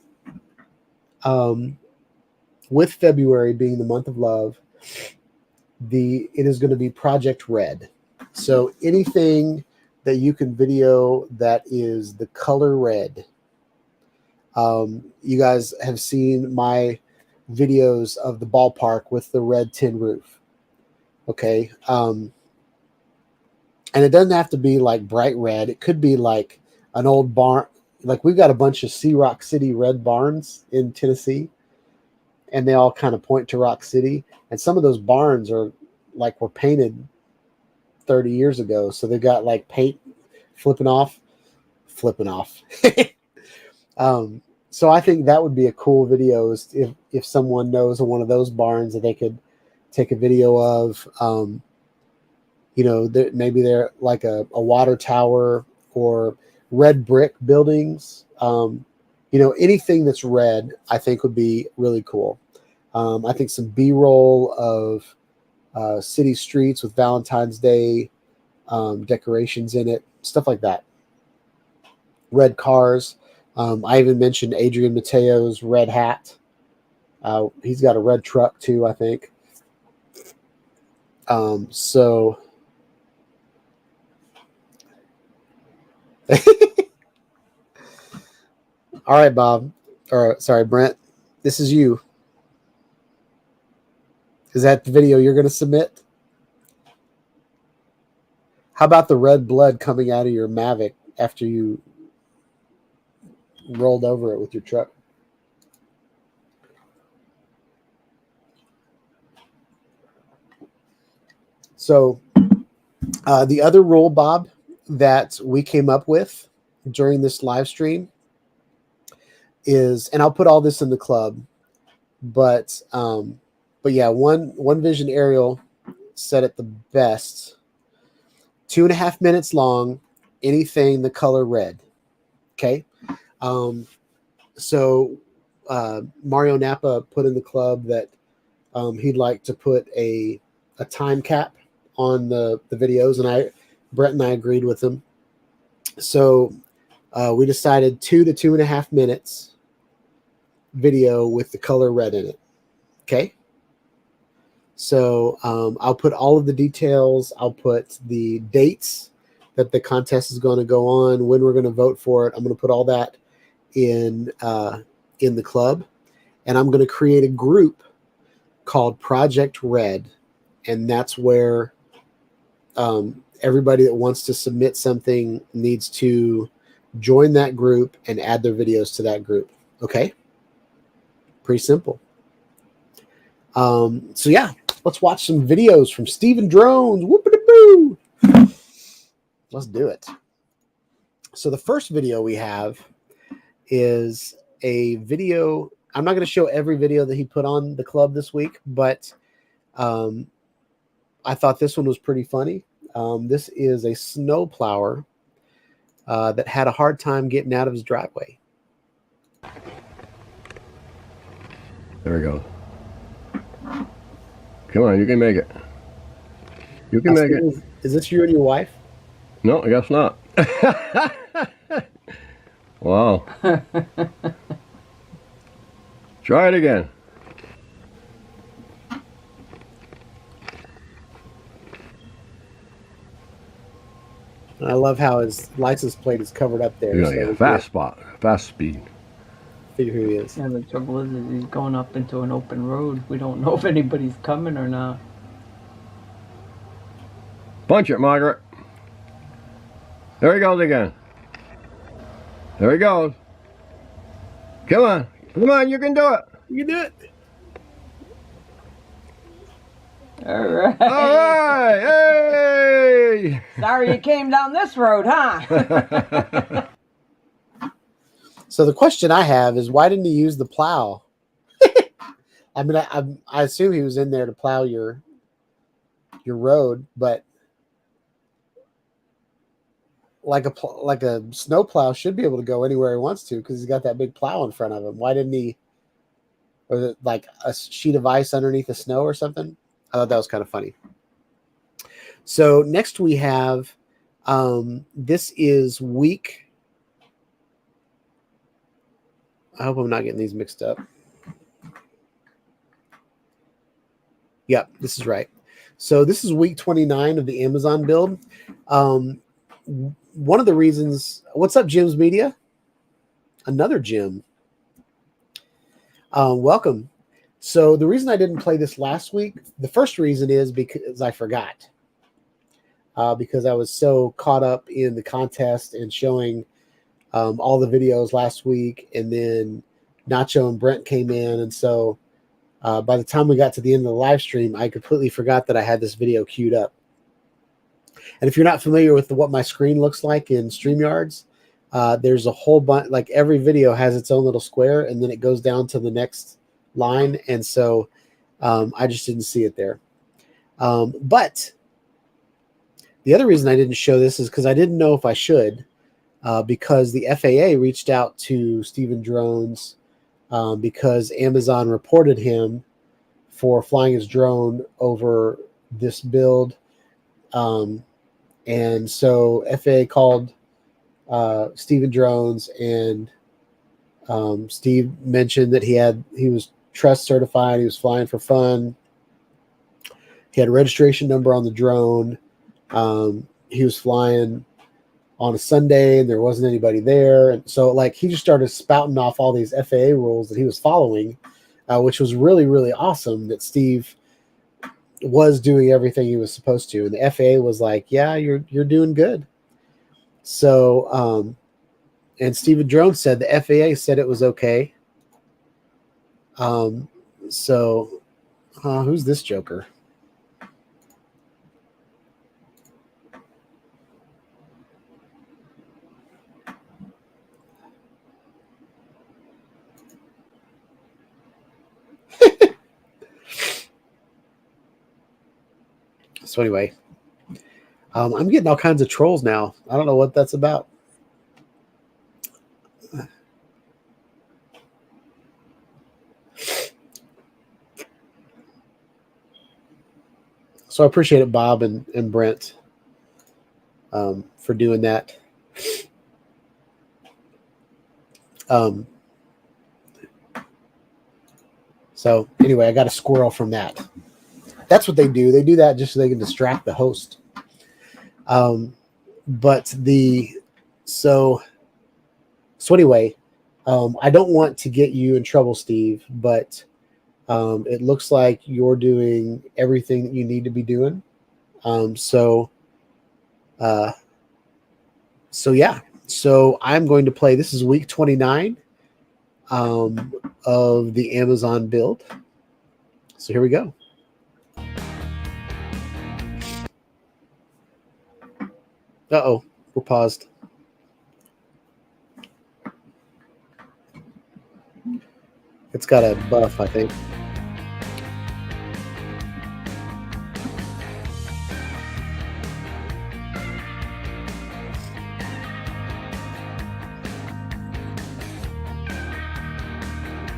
February being the month of love, it is going to be Project Red. So anything that you can video that is the color red. You guys have seen my videos of the ballpark with the red tin roof. Okay. And it doesn't have to be like bright red. It could be like an old barn. Like we've got a bunch of Sea Rock City red barns in Tennessee, and they all kind of point to Rock City. And some of those barns were painted 30 years ago. So they've got like paint flipping off. So I think that would be a cool video if someone knows of one of those barns that they could take a video of. Maybe they're like a water tower or red brick buildings. Anything that's red, I think would be really cool. I think some B-roll of city streets with Valentine's Day decorations in it, stuff like that. Red cars. I even mentioned Adrian Mateo's red hat. He's got a red truck too, I think. So all right, Bob. Or sorry, Brent. This is you. Is that the video you're going to submit? How about the red blood coming out of your Mavic after you rolled over it with your truck? So the other rule, Bob, that we came up with during this live stream is, and I'll put all this in the club, but yeah, one Vision aerial said it the best. 2.5 minutes long, anything the color red. Okay. So Mario Napa put in the club that he'd like to put a time cap on the videos, and Brett and I agreed with him. So we decided 2 to 2.5 minutes video with the color red in it. Okay. So I'll put all of the details. I'll put the dates that the contest is going to go on, when we're going to vote for it. I'm going to put all that in the club, and I'm going to create a group called Project Red, and that's where everybody that wants to submit something needs to join that group and add their videos to that group. Okay, pretty simple. So yeah, let's watch some videos from Steven Drones. Whoop-a-doo-boo. Let's do it. So the first video we have is a video. I'm not going to show every video that he put on the club this week, but I thought this one was pretty funny. This is a snow plower that had a hard time getting out of his driveway. There we go. Come on, you can make it. You can make it. Is this you and your wife? No, I guess not. Wow. Try it again. I love how his license plate is covered up there. You're gonna get fast spot, fast speed. Figure who he is. Yeah, the trouble is he's going up into an open road. We don't know if anybody's coming or not. Punch it, Margaret. There he goes again. There he goes. Come on. Come on, you can do it. You can do it. All right. All right. Hey. Sorry you came down this road, huh? So the question I have is, why didn't he use the plow? I mean, I assume he was in there to plow your road, but like a snow plow should be able to go anywhere he wants to, because he's got that big plow in front of him. Why didn't he? Or is it like a sheet of ice underneath the snow or something? I thought that was kind of funny. So next we have, this is week. I hope I'm not getting these mixed up. Yep, this is right. So this is week 29 of the Amazon build. One of the reasons, what's up, Jim's Media? Another Jim. Welcome. So the reason I didn't play this last week, the first reason is because I forgot. Because I was so caught up in the contest and showing all the videos last week, and then Nacho and Brent came in, and so by the time we got to the end of the live stream, I completely forgot that I had this video queued up. And if you're not familiar with what my screen looks like in StreamYards, there's a whole bunch, like every video has its own little square, and then it goes down to the next line, and so I just didn't see it there. But the other reason I didn't show this is because I didn't know if I should, because the FAA reached out to Steven Drones because Amazon reported him for flying his drone over this build. And so FAA called Steven Drones, and Steve mentioned that he was trust certified. He was flying for fun. He had a registration number on the drone. He was flying on a Sunday and there wasn't anybody there. And so like he just started spouting off all these FAA rules that he was following, which was really, really awesome that Steve was doing everything he was supposed to. And the FAA was like, yeah, you're doing good. So, and Steven Drone said the FAA said it was okay. So who's this joker? So anyway, I'm getting all kinds of trolls now. I don't know what that's about. So I appreciate it, Bob and Brent, for doing that. So anyway, I got a squirrel from that. That's what they do. They do that just so they can distract the host. So anyway, I don't want to get you in trouble, Steve, but it looks like you're doing everything that you need to be doing. So yeah. So I'm going to play. This is week 29 of the Amazon build. So here we go. Uh-oh, we're paused. It's got a buff, I think.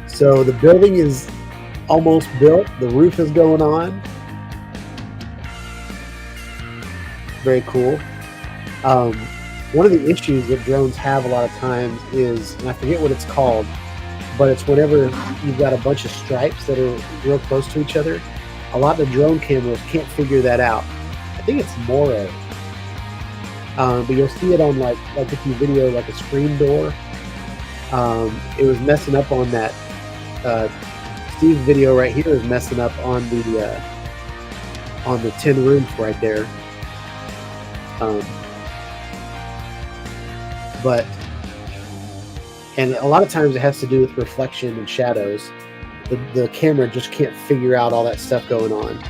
So the building is almost built. The roof is going on. Very cool. One of the issues that drones have a lot of times is, and I forget what it's called, but it's whenever you've got a bunch of stripes that are real close to each other. A lot of the drone cameras can't figure that out. I think it's moray. But you'll see it on like if you video like a screen door. It was messing up on that. Steve's video right here is messing up on the tin roof right there. And a lot of times it has to do with reflection and shadows. The camera just can't figure out all that stuff going on.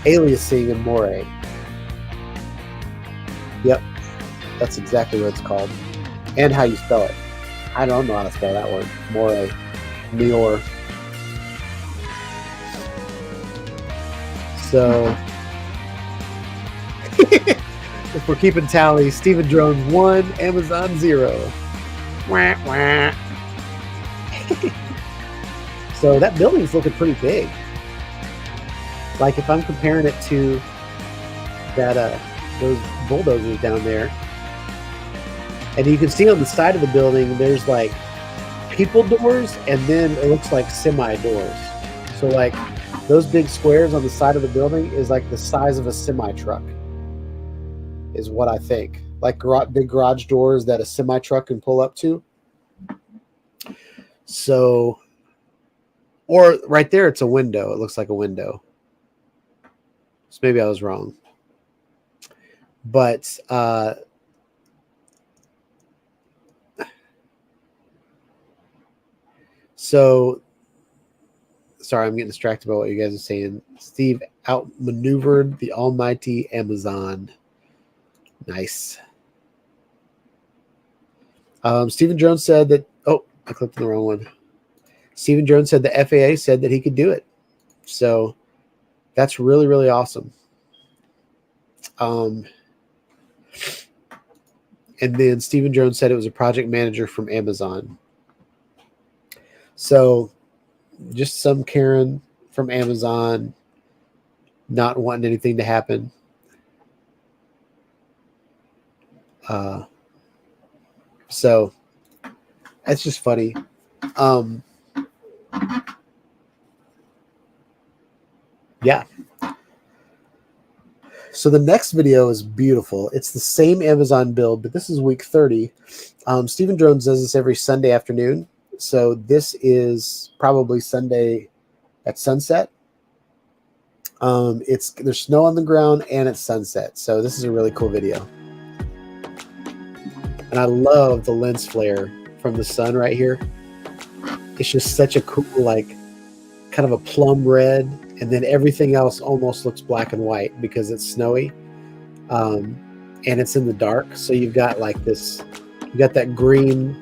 Aliasing and moray. Yep, that's exactly what it's called. And how you spell it. I don't know how to spell that word. Moray. Meor. So if we're keeping tally, Steven Drones 1, Amazon 0. Wah, wah. So that building's looking pretty big. Like if I'm comparing it to that those bulldozers down there, and you can see on the side of the building there's like people doors, and then it looks like semi doors. So like those big squares on the side of the building is like the size of a semi truck, is what I think. Like big garage doors that a semi truck can pull up to. So, or right there, it's a window. It looks like a window. So maybe I was wrong. But so sorry, I'm getting distracted by what you guys are saying. Steve outmaneuvered the almighty Amazon. Nice. Stephen Jones said that, oh, I clicked on the wrong one. Stephen Jones said the FAA said that he could do it. So that's really, really awesome. And then Stephen Jones said it was a project manager from Amazon. So just some Karen from Amazon not wanting anything to happen. So that's just funny. Yeah. So the next video is beautiful. It's the same Amazon build, but this is week 30. Stephen Drones does this every Sunday afternoon. So this is probably Sunday at sunset. There's snow on the ground and it's sunset. So this is a really cool video. And I love the lens flare from the sun right here. It's just such a cool, like, kind of a plum red. And then everything else almost looks black and white because it's snowy. And it's in the dark. So you've got like this, you got that green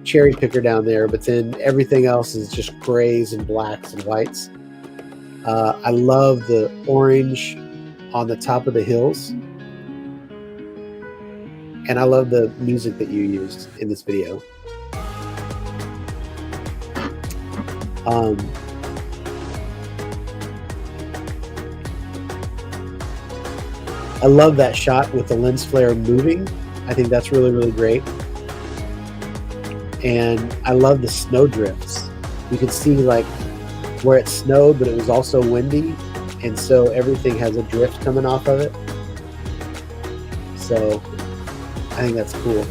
cherry picker down there, but then everything else is just grays and blacks and whites. I love the orange on the top of the hills. And I love the music that you used in this video. I love that shot with the lens flare moving. I think that's really, really great. And I love the snow drifts. You can see like where it snowed, but it was also windy. And so everything has a drift coming off of it. So I think that's cool.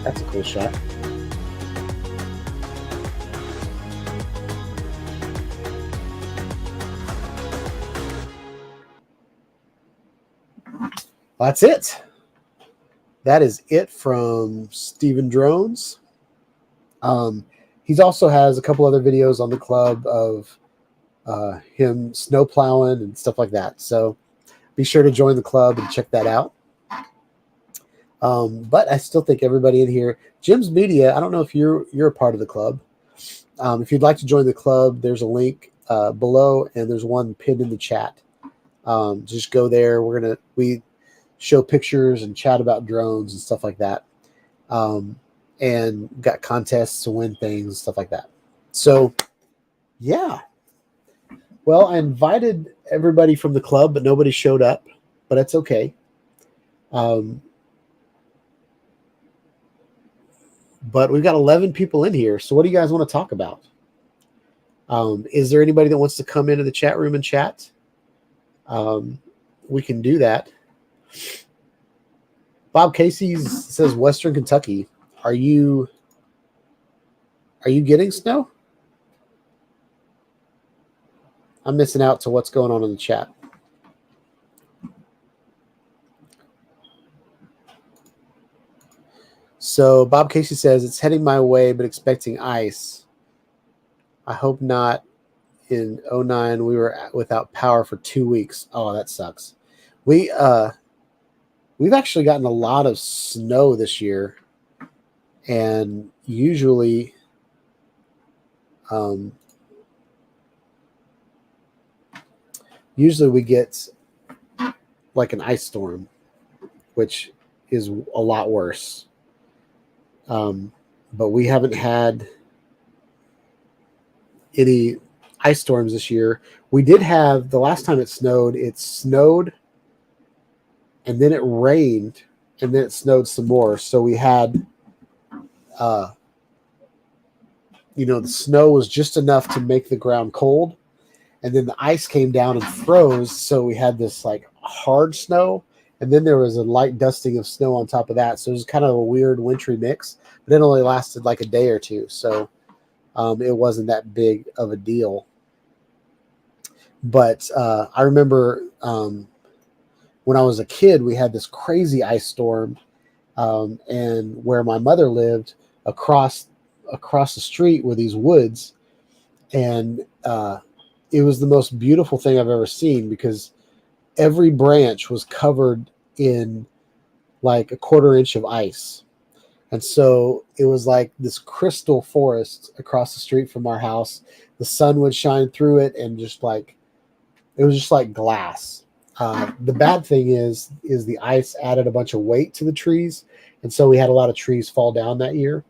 That's a cool shot. That's it. That is it from Steven Drones. He also has a couple other videos on the club of him snow plowing and stuff like that. So be sure to join the club and check that out. But I still think everybody in here, Jim's Media, I don't know if you're a part of the club. If you'd like to join the club, there's a link below, and there's one pinned in the chat. Just go there. We show pictures and chat about drones and stuff like that. And got contests to win things and stuff like that. So, yeah. Well, I invited everybody from the club, but nobody showed up. But that's okay. But we've got 11 people in here. So what do you guys want to talk about? Is there anybody that wants to come into the chat room and chat? We can do that. Bob Casey says Western Kentucky. Are you getting snow? I'm missing out to what's going on in the chat. So Bob Casey says it's heading my way, but expecting ice. I hope not. In 09, we were without power for 2 weeks. Oh, that sucks. We've actually gotten a lot of snow this year, and usually we get like an ice storm, which is a lot worse. But we haven't had any ice storms this year. We did have, the last time it snowed and then it rained and then it snowed some more. So we had, the snow was just enough to make the ground cold. And then the ice came down and froze. So we had this like hard snow. And then there was a light dusting of snow on top of that. So it was kind of a weird wintry mix, but it only lasted like a day or two. So it wasn't that big of a deal. But I remember when I was a kid, we had this crazy ice storm. And where my mother lived, across the street were these woods. And it was the most beautiful thing I've ever seen, because every branch was covered in like a 1/4 inch of ice. And so it was like this crystal forest across the street from our house. The sun would shine through it, and it was just like glass. The bad thing is the ice added a bunch of weight to the trees. And so we had a lot of trees fall down that year.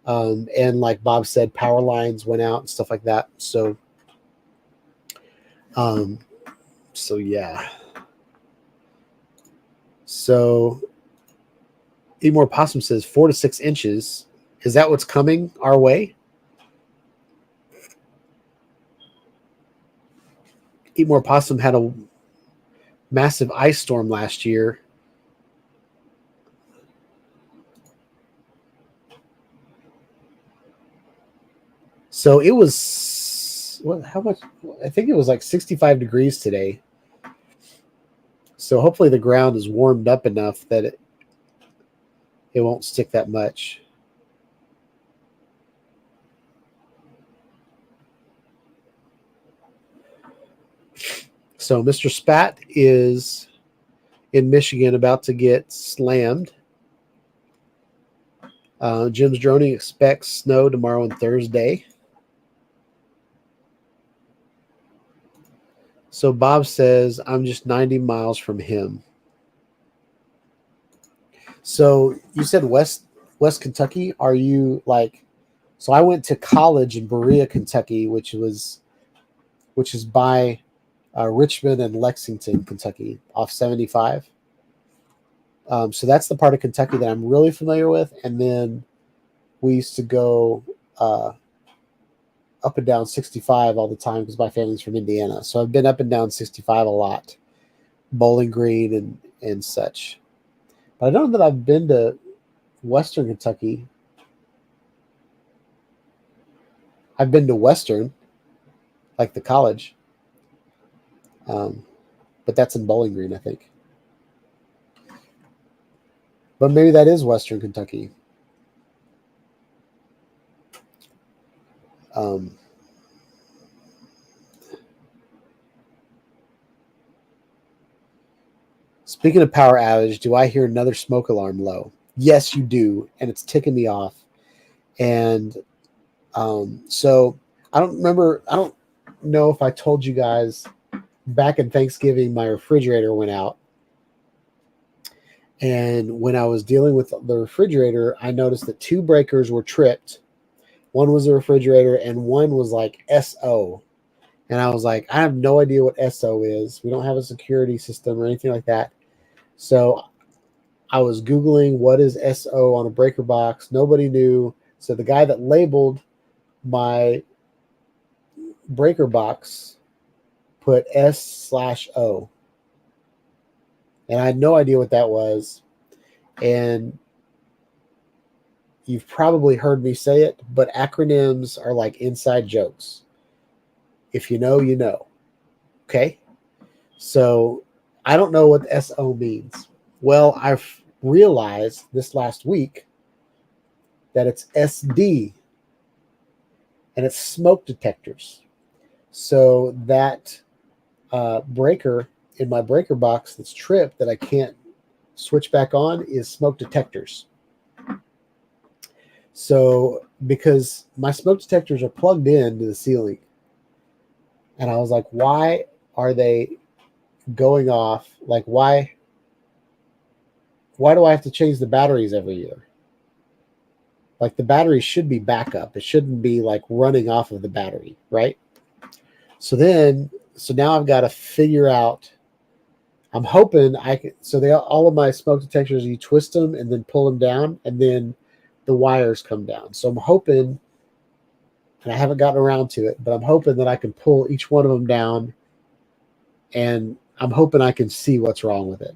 And like Bob said, power lines went out and stuff like that. So yeah. So Eat More Possum says 4 to 6 inches. Is that what's coming our way? Eat More Possum had a massive ice storm last year. So it was, how much? I think it was like 65 degrees today. So hopefully the ground is warmed up enough that it won't stick that much. So Mr. Spat is in Michigan about to get slammed. Jim's Droning expects snow tomorrow and Thursday. So Bob says, I'm just 90 miles from him. So you said West Kentucky. Are you like, so I went to college in Berea, Kentucky, which is by Richmond and Lexington, Kentucky, off 75. So that's the part of Kentucky that I'm really familiar with. And then we used to go up and down 65 all the time because my family's from Indiana. So I've been up and down 65 a lot, Bowling Green and such. But I don't know that I've been to Western Kentucky. I've been to Western, like the college. But that's in Bowling Green, I think. But maybe that is Western Kentucky. Speaking of power outage, do I hear another smoke alarm low? Yes, you do, and it's ticking me off. And so I don't know if I told you guys back in Thanksgiving, my refrigerator went out. And when I was dealing with the refrigerator, I noticed that 2 breakers were tripped. One was the refrigerator and one was like SO. And I was like, I have no idea what SO is. We don't have a security system or anything like that. So I was Googling what is SO on a breaker box. Nobody knew. So the guy that labeled my breaker box put S/O. And I had no idea what that was. And you've probably heard me say it, but acronyms are like inside jokes. If you know, you know. Okay? So I don't know what SO means. Well, I've realized this last week that it's SD, and it's smoke detectors. So that breaker in my breaker box that's tripped that I can't switch back on is smoke detectors. So because my smoke detectors are plugged into the ceiling, and I was like, why are they going off? Like, why do I have to change the batteries every year? Like, the battery should be backup. It shouldn't be like running off of the battery, right? So now I've got to figure out. I'm hoping I can. So all of my smoke detectors, you twist them and then pull them down, and then the wires come down. So I'm hoping, and I haven't gotten around to it, but I'm hoping that I can pull each one of them down, and I'm hoping I can see what's wrong with it,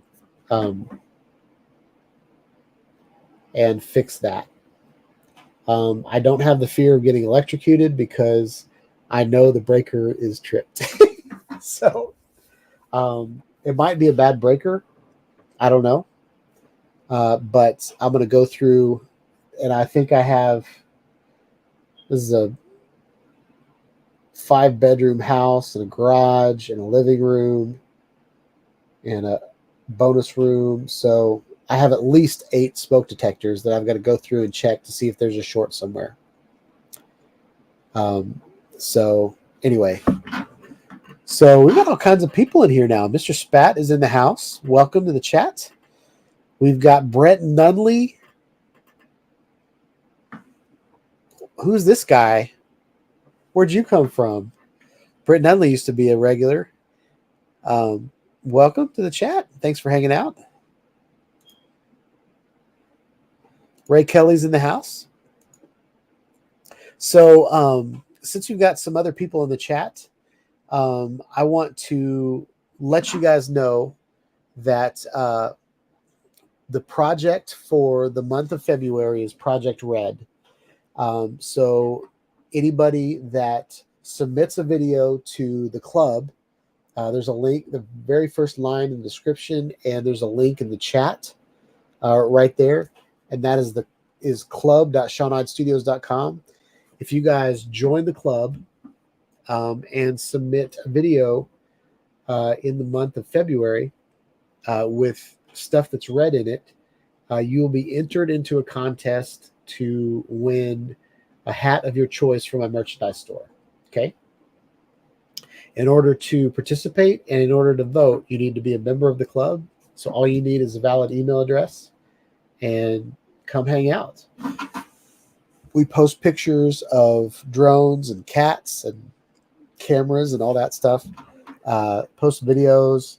and fix that. I don't have the fear of getting electrocuted because I know the breaker is tripped. So it might be a bad breaker. I don't know. But I'm going to go through, and I think I have, this is a 5-bedroom house and a garage and a living room and a bonus room. So I have at least 8 smoke detectors that I've got to go through and check to see if there's a short somewhere. So anyway, so we've got all kinds of people in here now. Mr. Spat is in the house. Welcome to the chat. We've got Brett Nunley. Who's this guy? Where'd you come from? Brett Nunley used to be a regular. Welcome to the chat. Thanks for hanging out. Ray Kelly's in the house. So since you've got some other people in the chat, I want to let you guys know that the project for the month of February is Project Red. So anybody that submits a video to the club, there's a link, the very first line in the description, and there's a link in the chat right there. And that is club.shawnoddstudios.com. If you guys join the club and submit a video in the month of February, with stuff that's red in it, you will be entered into a contest to win a hat of your choice from my merchandise store. Okay. In order to participate and in order to vote, you need to be a member of the club. So all you need is a valid email address and come hang out. We post pictures of drones and cats and cameras and all that stuff. Post videos.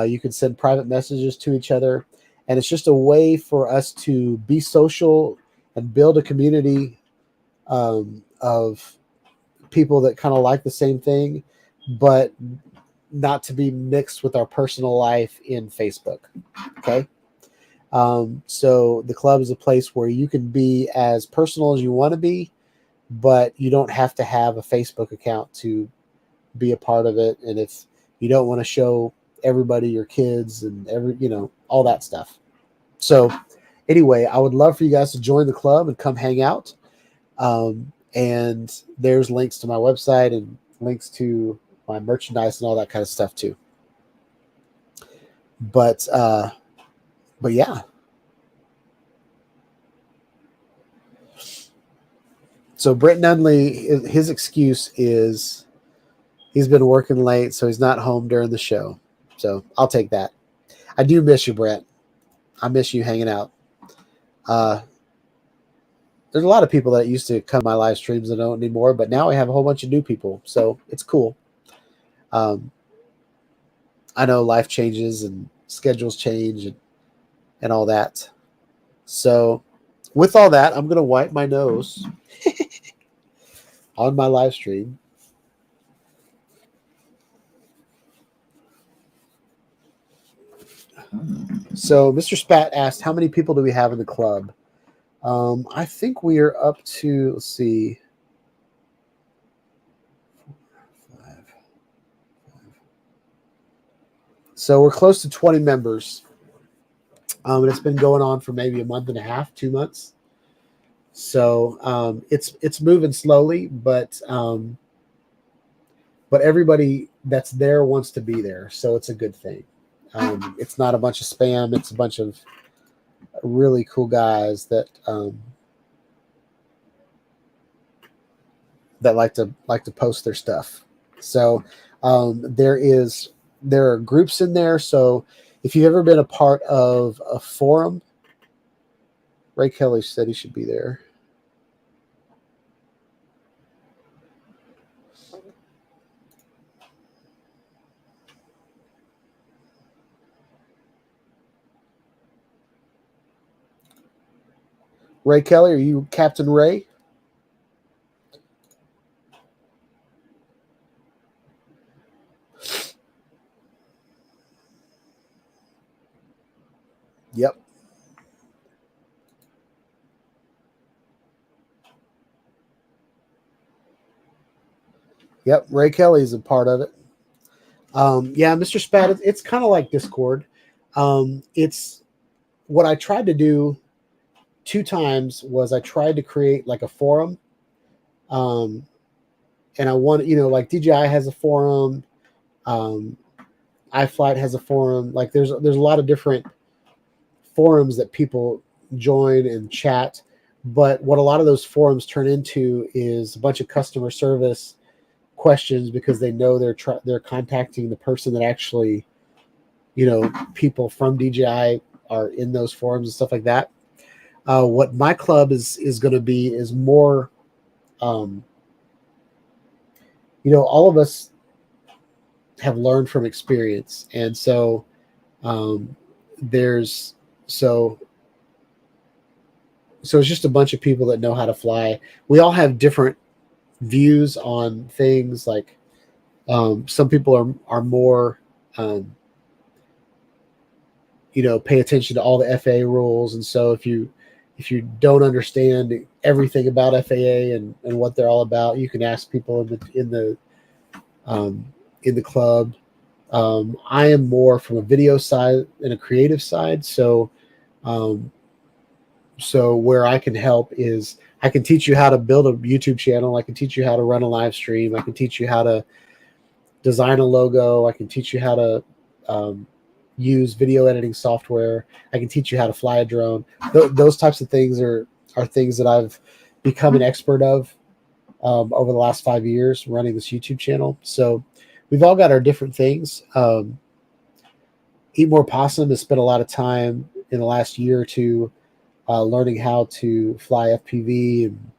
You can send private messages to each other. And it's just a way for us to be social and build a community of people that kind of like the same thing, but not to be mixed with our personal life in Facebook. Okay. So the club is a place where you can be as personal as you want to be, but you don't have to have a Facebook account to be a part of it. And if you don't want to show everybody your kids and all that stuff. So anyway, I would love for you guys to join the club and come hang out. And there's links to my website and links to my merchandise and all that kind of stuff too. But yeah. So Brent Nunley, his excuse is he's been working late, so he's not home during the show. So I'll take that. I do miss you, Brent. I miss you hanging out. There's a lot of people that used to come to my live streams that don't anymore, but now I have a whole bunch of new people, so it's cool. I know life changes and schedules change and all that. So with all that, I'm going to wipe my nose on my live stream. So Mr. Spat asked, how many people do we have in the club? I think we are up to, let's see. 5. So we're close to 20 members. And it's been going on for maybe a month and a half, 2 months. So it's moving slowly, but everybody that's there wants to be there. So it's a good thing. It's not a bunch of spam. It's a bunch of really cool guys that like to post their stuff. So there are groups in there. So if you've ever been a part of a forum, Ray Kelly said he should be there. Ray Kelly, are you Captain Ray? Yep. Yep, Ray Kelly is a part of it. Yeah, Mr. Spat, it's kind of like Discord. It's what I tried to do 2 times was I tried to create like a forum. And I want, like DJI has a forum. iFlight has a forum. Like there's a lot of different forums that people join and chat. But what a lot of those forums turn into is a bunch of customer service questions because they know they're contacting the person that actually, people from DJI are in those forums and stuff like that. What my club is going to be is more, all of us have learned from experience. And so so it's just a bunch of people that know how to fly. We all have different views on things. Like some people are more, pay attention to all the FAA rules. And so if you don't understand everything about FAA and what they're all about, you can ask people in the club. I am more from a video side and a creative side. So where I can help is I can teach you how to build a YouTube channel. I can teach you how to run a live stream. I can teach you how to design a logo. I can teach you how to use video editing software. I can teach you how to fly a drone. Those types of things are things that I've become an expert of over the last 5 years running this YouTube channel. So we've all got our different things. Eat More Possum has spent a lot of time in the last year or two learning how to fly FPV and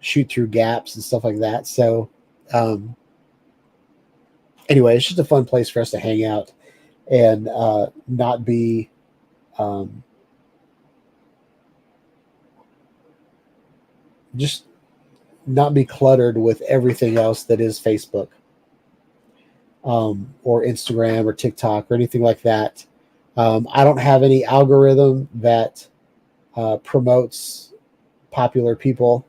shoot through gaps and stuff like that. So anyway, it's just a fun place for us to hang out and not be just not be cluttered with everything else that is Facebook or Instagram or TikTok or anything like that. I don't have any algorithm that promotes popular people.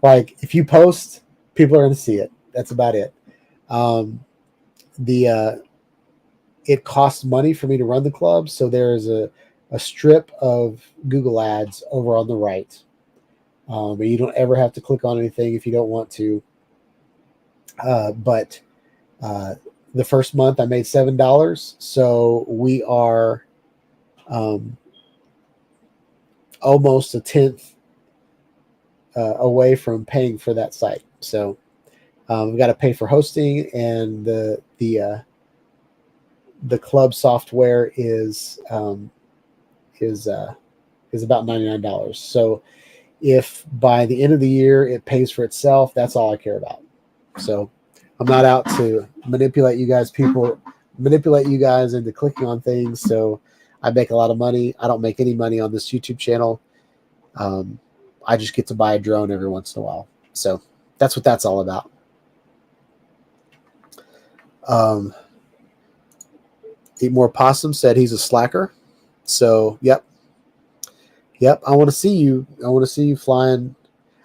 Like if you post, people are going to see it. That's about it. It costs money for me to run the club, so there is a strip of Google ads over on the right. But you don't ever have to click on anything if you don't want to. But the first month I made $7, so we are almost a tenth away from paying for that site. So we've got to pay for hosting, and the club software is about $99. So if by the end of the year it pays for itself, that's all I care about. So I'm not out to manipulate you guys into clicking on things. So I make a lot of money. I don't make any money on this YouTube channel. I just get to buy a drone every once in a while. So that's what that's all about. Eat More Possum said he's a slacker. So yep. I want to see you. I want to see you flying.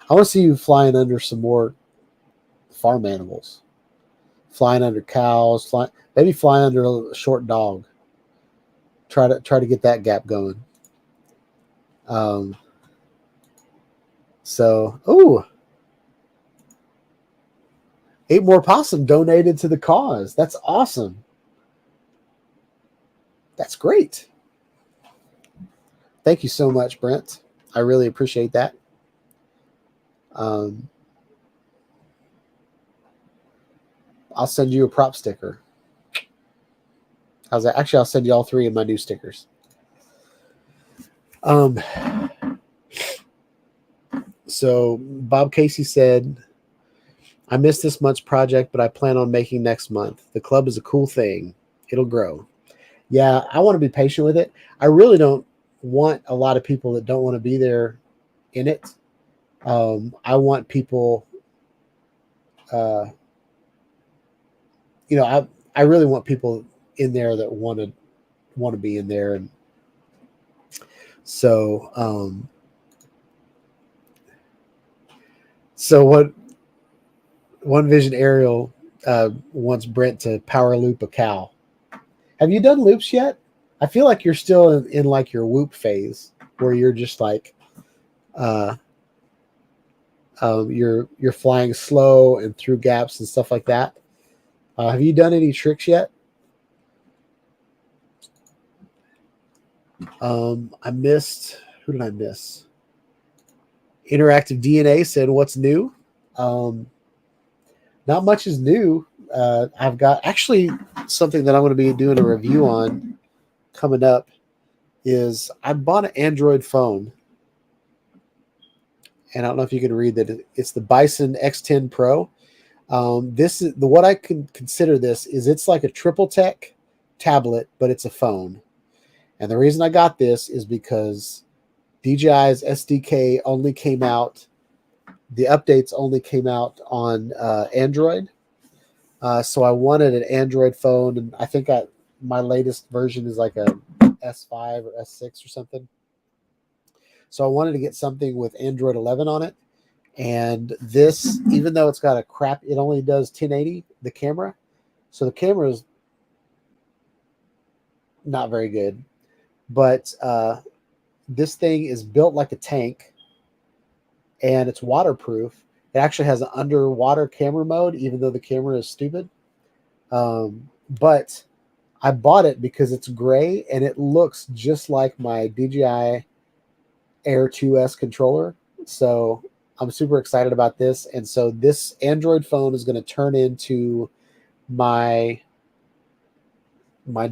I want to see you flying under some more farm animals, flying under cows, maybe flying under a short dog. Try to get that gap going. Eat More Possum donated to the cause. That's awesome. That's great. Thank you so much, Brent. I really appreciate that. I'll send you a prop sticker. How's that? Actually, I'll send you all 3 of my new stickers. So Bob Casey said, I missed this month's project, but I plan on making next month. The club is a cool thing. It'll grow. Yeah, I want to be patient with it. I really don't want a lot of people that don't want to be there in it. I want people, I really want people in there that want to be in there. And so, what One Vision Aerial wants Brent to power loop a cow. Have you done loops yet? I feel like you're still in like your whoop phase where you're just like, you're flying slow and through gaps and stuff like that. Have you done any tricks yet? I missed. Who did I miss? Interactive DNA said, "What's new?" Not much is new. I've got actually something that I'm going to be doing a review on coming up. Is I bought an Android phone, and I don't know if you can read that. It's the Bison X10 Pro. This is what I can consider this is it's like a triple tech tablet, but it's a phone. And the reason I got this is because DJI's SDK only came out. The updates only came out on Android. So I wanted an Android phone, and I think my latest version is like a S5 or S6 or something. So I wanted to get something with Android 11 on it. And this, even though it's got it only does 1080, the camera. So the camera is not very good. But this thing is built like a tank, and it's waterproof. It actually has an underwater camera mode, even though the camera is stupid. But I bought it because it's gray and it looks just like my DJI Air 2S controller. So I'm super excited about this. And so this Android phone is going to turn into my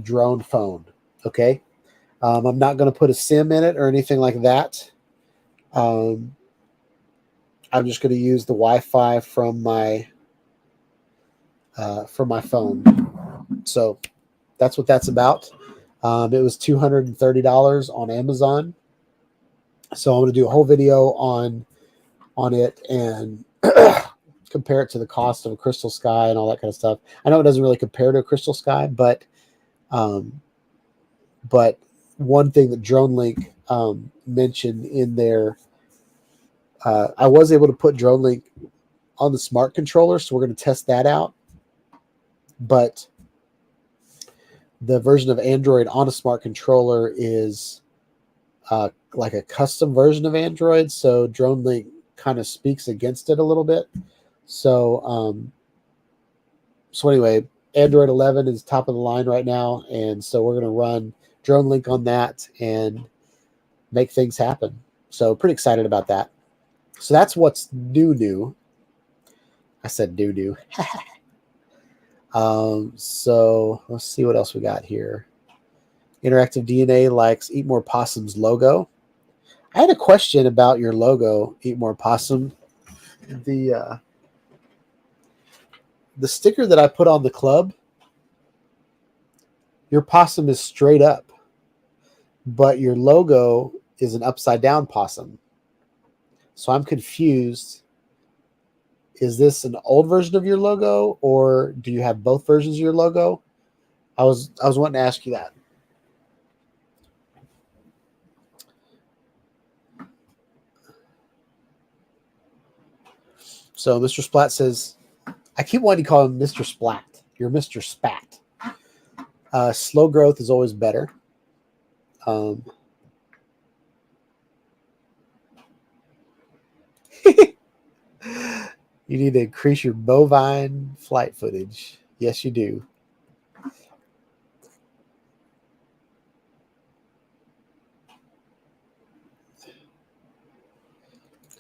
drone phone. Okay. I'm not going to put a SIM in it or anything like that. I'm just going to use the Wi-Fi from my phone. So that's what that's about. It was $230 on Amazon. So I'm going to do a whole video on it and compare it to the cost of a Crystal Sky and all that kind of stuff. I know it doesn't really compare to a Crystal Sky, but one thing that DroneLink mentioned in there, I was able to put DroneLink on the smart controller, so we're going to test that out. But the version of Android on a smart controller is like a custom version of Android, so DroneLink kind of speaks against it a little bit. So anyway, Android 11 is top of the line right now, and so we're going to run DroneLink on that and make things happen. So pretty excited about that. So that's what's new. I said new. So let's see what else we got here. Interactive DNA likes Eat More Possum's logo. I had a question about your logo, Eat More Possum. The sticker that I put on the club, your possum is straight up, but your logo is an upside down possum. So I'm confused. Is this an old version of your logo, or do you have both versions of your logo? I was wanting to ask you that. So Mr. Splat says, I keep wanting to call him Mr. Splat. You're Mr. Spat. Slow growth is always better. You need to increase your bovine flight footage. Yes, you do.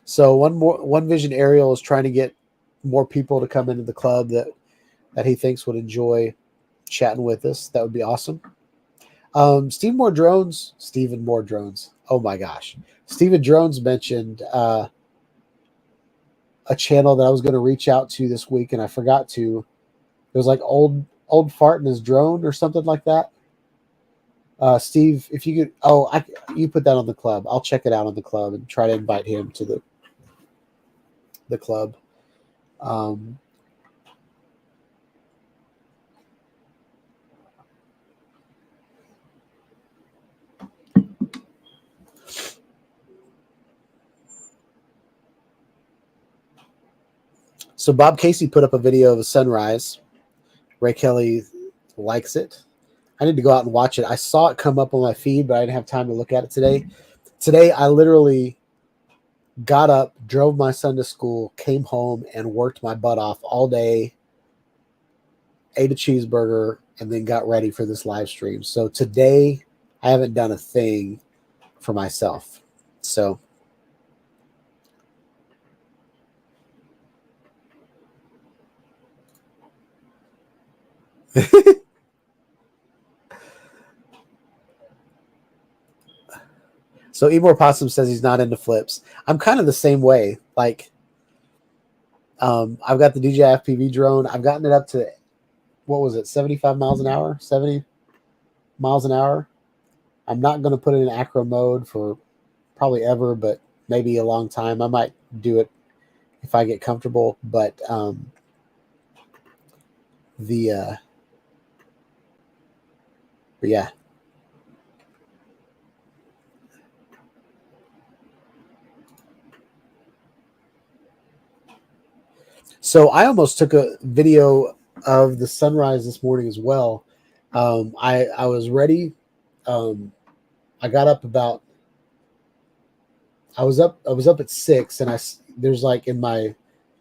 So One Vision Aerial is trying to get more people to come into the club that he thinks would enjoy chatting with us. That would be awesome. Stephen Moore Drones. Oh my gosh. Stephen Drones mentioned a channel that I was going to reach out to this week, and I forgot to. It was like old fart in his drone or something like that. Steve, if you could, you put that on the club. I'll check it out on the club and try to invite him to the club. So Bob Casey put up a video of a sunrise. Ray Kelly likes it. I need to go out and watch it. I saw it come up on my feed, but I didn't have time to look at it today. Today, I literally got up, drove my son to school, came home, and worked my butt off all day, ate a cheeseburger, and then got ready for this live stream. So today, I haven't done a thing for myself. So So Ebor Possum says he's not into flips. I'm kind of the same way. Like, I've got the DJI FPV drone. I've gotten it up to, 75 miles an hour? 70 miles an hour. I'm not going to put it in acro mode for probably ever, but maybe a long time. I might do it if I get comfortable. But yeah. So I almost took a video of the sunrise this morning as well. I was ready. I got up about. I was up at 6, and there's like in my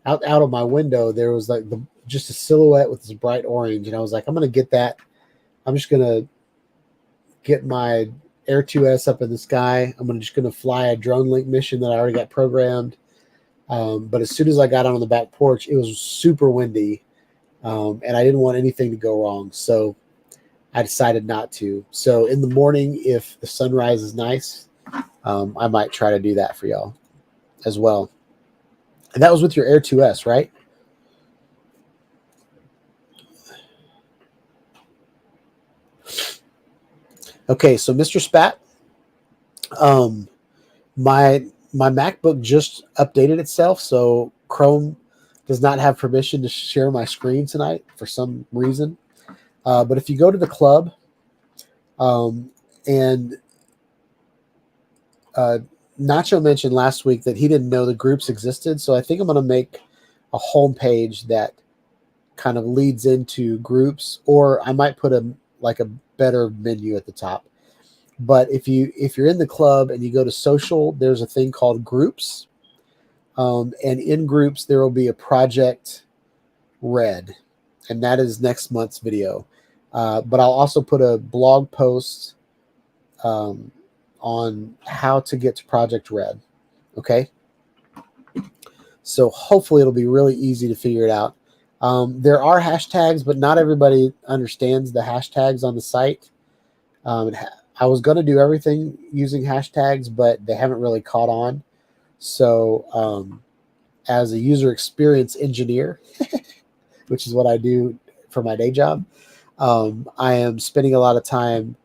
out of my window there was like just a silhouette with this bright orange, and I was like, I'm gonna get that I'm just going to get my Air 2S up in the sky. I'm just going to fly a drone link mission that I already got programmed. But as soon as I got on the back porch, it was super windy, and I didn't want anything to go wrong. So I decided not to. So in the morning, if the sunrise is nice, I might try to do that for y'all as well. And that was with your Air 2S, right? Okay, so Mr. Spat, my MacBook just updated itself, so Chrome does not have permission to share my screen tonight for some reason. But if you go to the club, and Nacho mentioned last week that he didn't know the groups existed, so I think I'm going to make a home page that kind of leads into groups, or I might put a better menu at the top. But if you're in the club and you go to social, there's a thing called groups, and in groups there will be a project red, and that is next month's video. But I'll also put a blog post on how to get to Project Red. Okay, so hopefully it'll be really easy to figure it out. There are hashtags, but not everybody understands the hashtags on the site. I was going to do everything using hashtags, but they haven't really caught on. So as a user experience engineer, which is what I do for my day job, I am spending a lot of time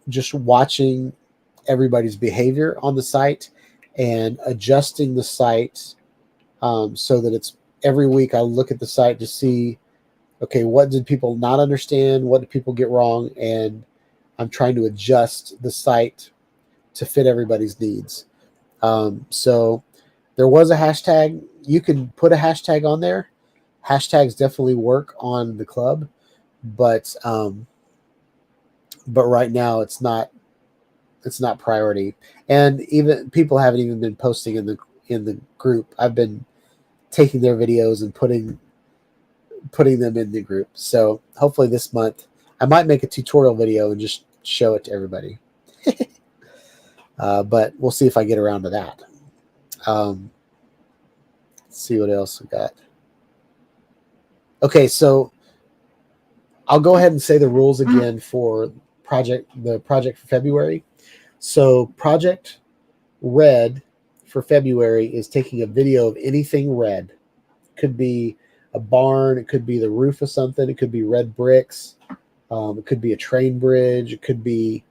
just watching everybody's behavior on the site and adjusting the site so that it's every week I look at the site to see, okay, what did people not understand? What did people get wrong? And I'm trying to adjust the site to fit everybody's needs. So there was a hashtag. You can put a hashtag on there. Hashtags definitely work on the club, but right now it's not priority. And even people haven't even been posting in the group. I've been taking their videos and putting them in the group. So hopefully this month I might make a tutorial video and just show it to everybody. But we'll see if I get around to that. Let's see what else we got. Okay, so I'll go ahead and say the rules again for the project for February. So Project Red for February is taking a video of anything red. It could be a barn, it could be the roof of something, it could be red bricks, it could be a train bridge, it could be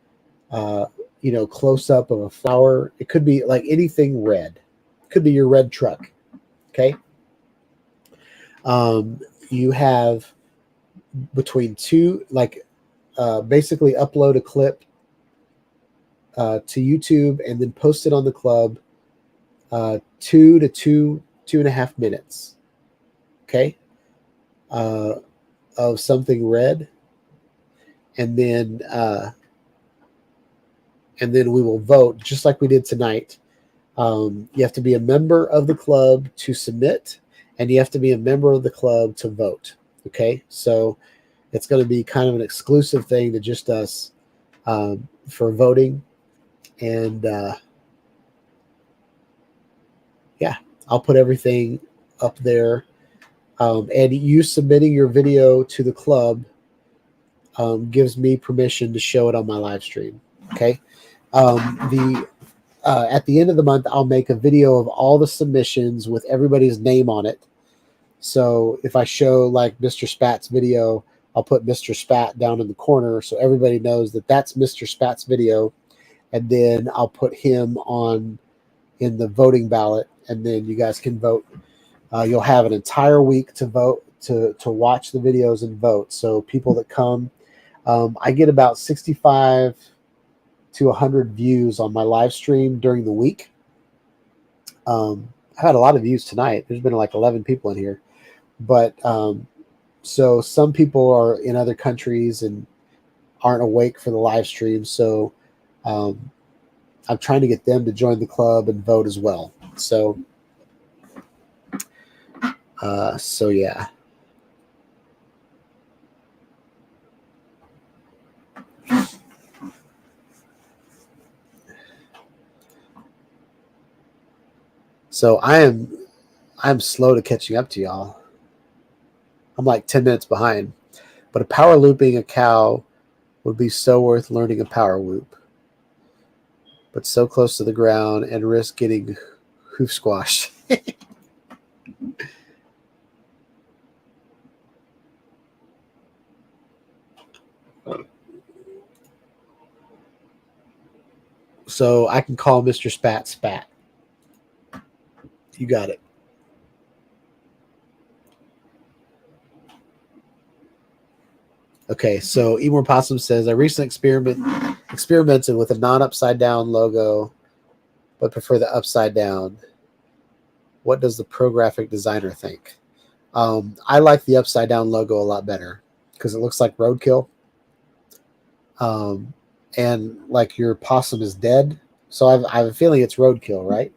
close up of a flower, it could be like anything red. It could be your red truck. Okay. You have between two, basically upload a clip to YouTube and then post it on the club 2 to 2.5 minutes. Okay. Of something red. And then we will vote just like we did tonight. You have to be a member of the club to submit, and you have to be a member of the club to vote. Okay, so it's going to be kind of an exclusive thing to just us for voting. And yeah, I'll put everything up there. And you submitting your video to the club gives me permission to show it on my live stream. Okay. At the end of the month, I'll make a video of all the submissions with everybody's name on it. So if I show like Mr. Spat's video, I'll put Mr. Spat down in the corner so everybody knows that that's Mr. Spat's video. And then I'll put him on in the voting ballot, and then you guys can vote. You'll have an entire week to vote, to watch the videos and vote. So people that come, I get about 65 to 100 views on my live stream during the week. I've had a lot of views tonight. There's been like 11 people in here. But so some people are in other countries and aren't awake for the live stream. So I'm trying to get them to join the club and vote as well. So yeah. So I'm slow to catching up to y'all. I'm like 10 minutes behind. But a power looping a cow would be so worth learning a power whoop. But so close to the ground and risk getting hoof squashed. So I can call Mr. Spat Spat. You got it. Okay, so Emor Possum says, I recently experimented with a non-upside down logo, but prefer the upside down. What does the pro graphic designer think? I like the upside down logo a lot better because it looks like roadkill. And like your possum is dead. So I have a feeling it's roadkill, right?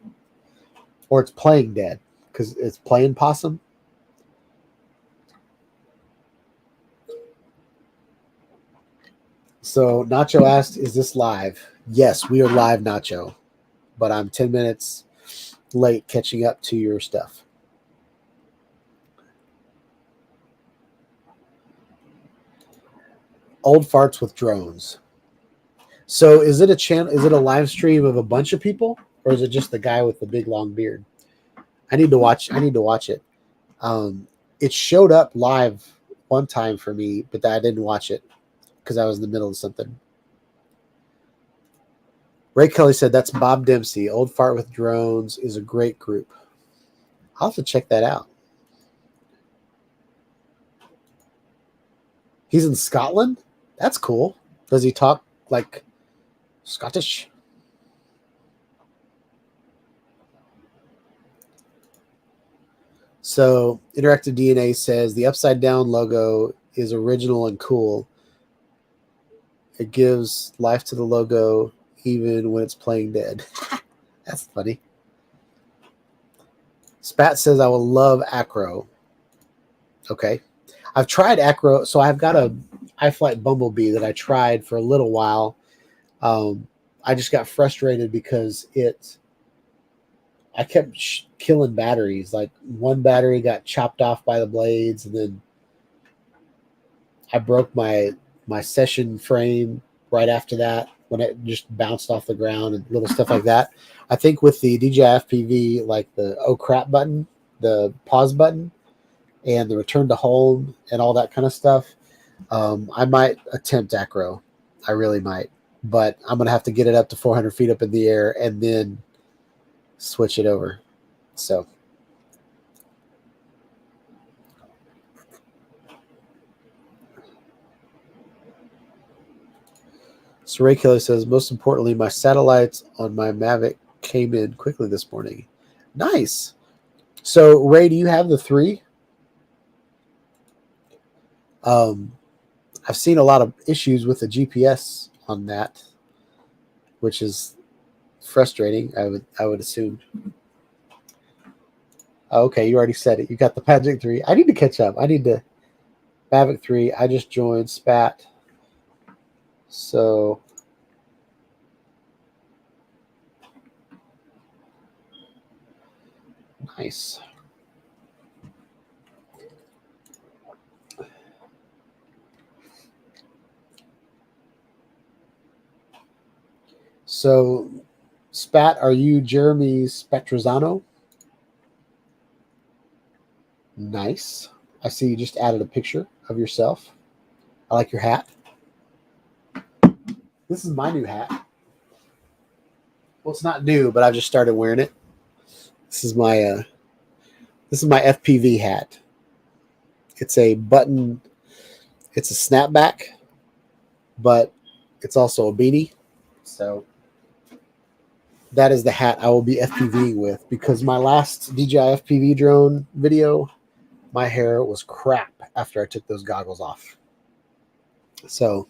Or it's playing dead because it's playing possum. So Nacho asked, is this live? Yes, we are live, Nacho. But I'm 10 minutes late catching up to your stuff. Old farts with drones. So is it a channel? Is it a live stream of a bunch of people, or is it just the guy with the big long beard? I need to watch it. It showed up live one time for me, but I didn't watch it because I was in the middle of something. Ray Kelly said that's Bob Dempsey. Old Fart with Drones is a great group. I'll have to check that out. He's in Scotland? That's cool. Does he talk like Scottish? So Interactive DNA says the upside down logo is original and cool. It gives life to the logo even when it's playing dead. That's funny. Spat says I will love Acro. Okay. I've tried Acro. So I've got a iFlight Bumblebee that I tried for a little while. I just got frustrated because I kept killing batteries. Like one battery got chopped off by the blades, and then I broke my session frame right after that when it just bounced off the ground and little stuff like that. I think with the DJI FPV, like the oh crap button, the pause button, and the return to home and all that kind of stuff, I might attempt Acro. I really might. But I'm going to have to get it up to 400 feet up in the air and then switch it over. So Ray Kelly says, most importantly, my satellites on my Mavic came in quickly this morning. Nice. So Ray, do you have the 3? I've seen a lot of issues with the GPS on that, which is frustrating. I would assume. Okay, you already said it. You got the Magic 3. I need to catch up. I need to Mavic 3. I just joined Spat. So nice. So, Spat, are you Jeremy Spetrazano? Nice. I see you just added a picture of yourself. I like your hat. This is my new hat. Well, it's not new, but I've just started wearing it. This is my FPV hat. It's a button. It's a snapback, but it's also a beanie. So that is the hat I will be FPVing with, because my last DJI FPV drone video, my hair was crap after I took those goggles off. So,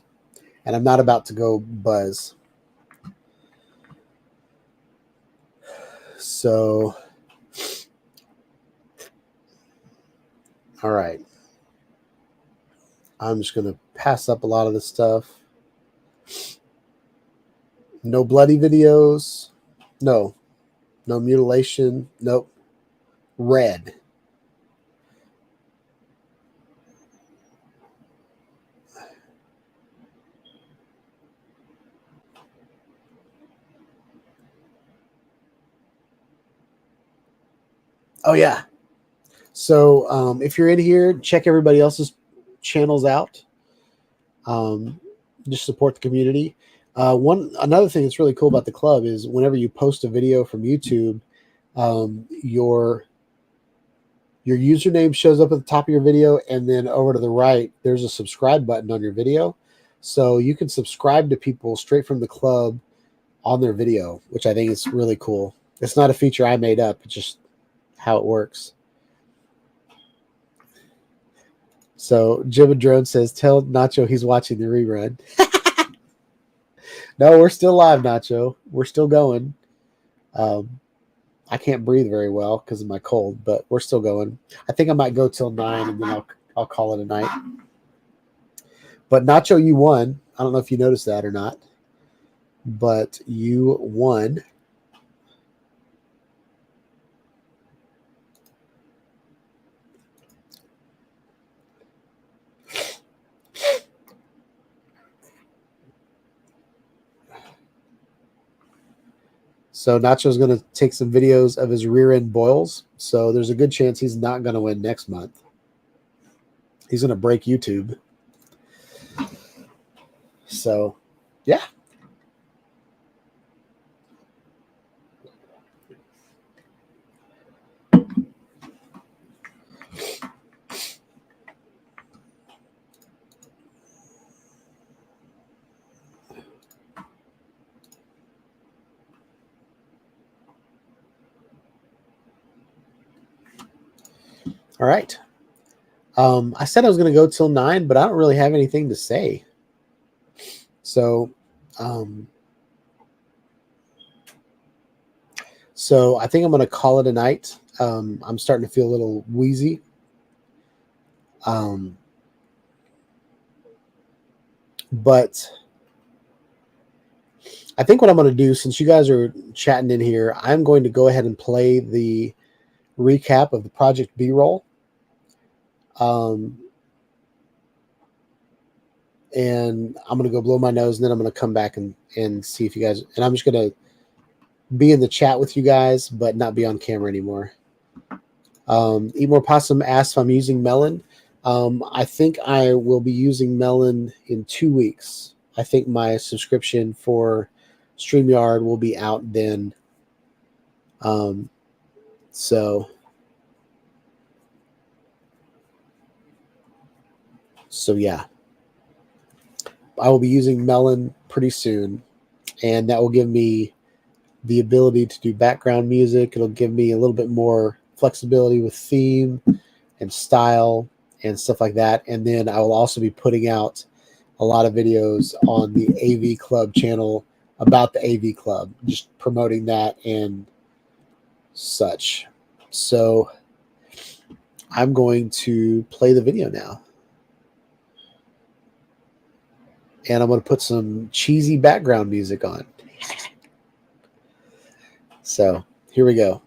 and I'm not about to go buzz. So, all right. I'm just going to pass up a lot of this stuff. No bloody videos. No No mutilation. Nope. Red. Oh, yeah. So if you're in here, check everybody else's channels out. Just support the community. Another thing that's really cool about the club is whenever you post a video from YouTube, your username shows up at the top of your video, and then over to the right, there's a subscribe button on your video. So you can subscribe to people straight from the club on their video, which I think is really cool. It's not a feature I made up. It's just how it works. So Jibba Drone says, tell Nacho he's watching the rerun. No, we're still live, Nacho. We're still going. I can't breathe very well because of my cold, but we're still going. I think I might go till 9, and then I'll call it a night. But Nacho, you won. I don't know if you noticed that or not, but you won. So Nacho's going to take some videos of his rear end boils. So there's a good chance he's not going to win next month. He's going to break YouTube. So, yeah. All right. I said I was going to go till 9, but I don't really have anything to say. So I think I'm going to call it a night. I'm starting to feel a little wheezy. But I think what I'm going to do, since you guys are chatting in here, I'm going to go ahead and play the recap of the project B-roll. And I'm going to go blow my nose, and then I'm going to come back and see if you guys, and I'm just going to be in the chat with you guys, but not be on camera anymore. Eat More Possum asks if I'm using Melon. I think I will be using Melon in 2 weeks. I think my subscription for StreamYard will be out then. So yeah, I will be using Melon pretty soon, and that will give me the ability to do background music. It'll give me a little bit more flexibility with theme and style and stuff like that. And then I will also be putting out a lot of videos on the AV Club channel about the AV Club, just promoting that and such. So I'm going to play the video now. And I'm going to put some cheesy background music on. So here we go.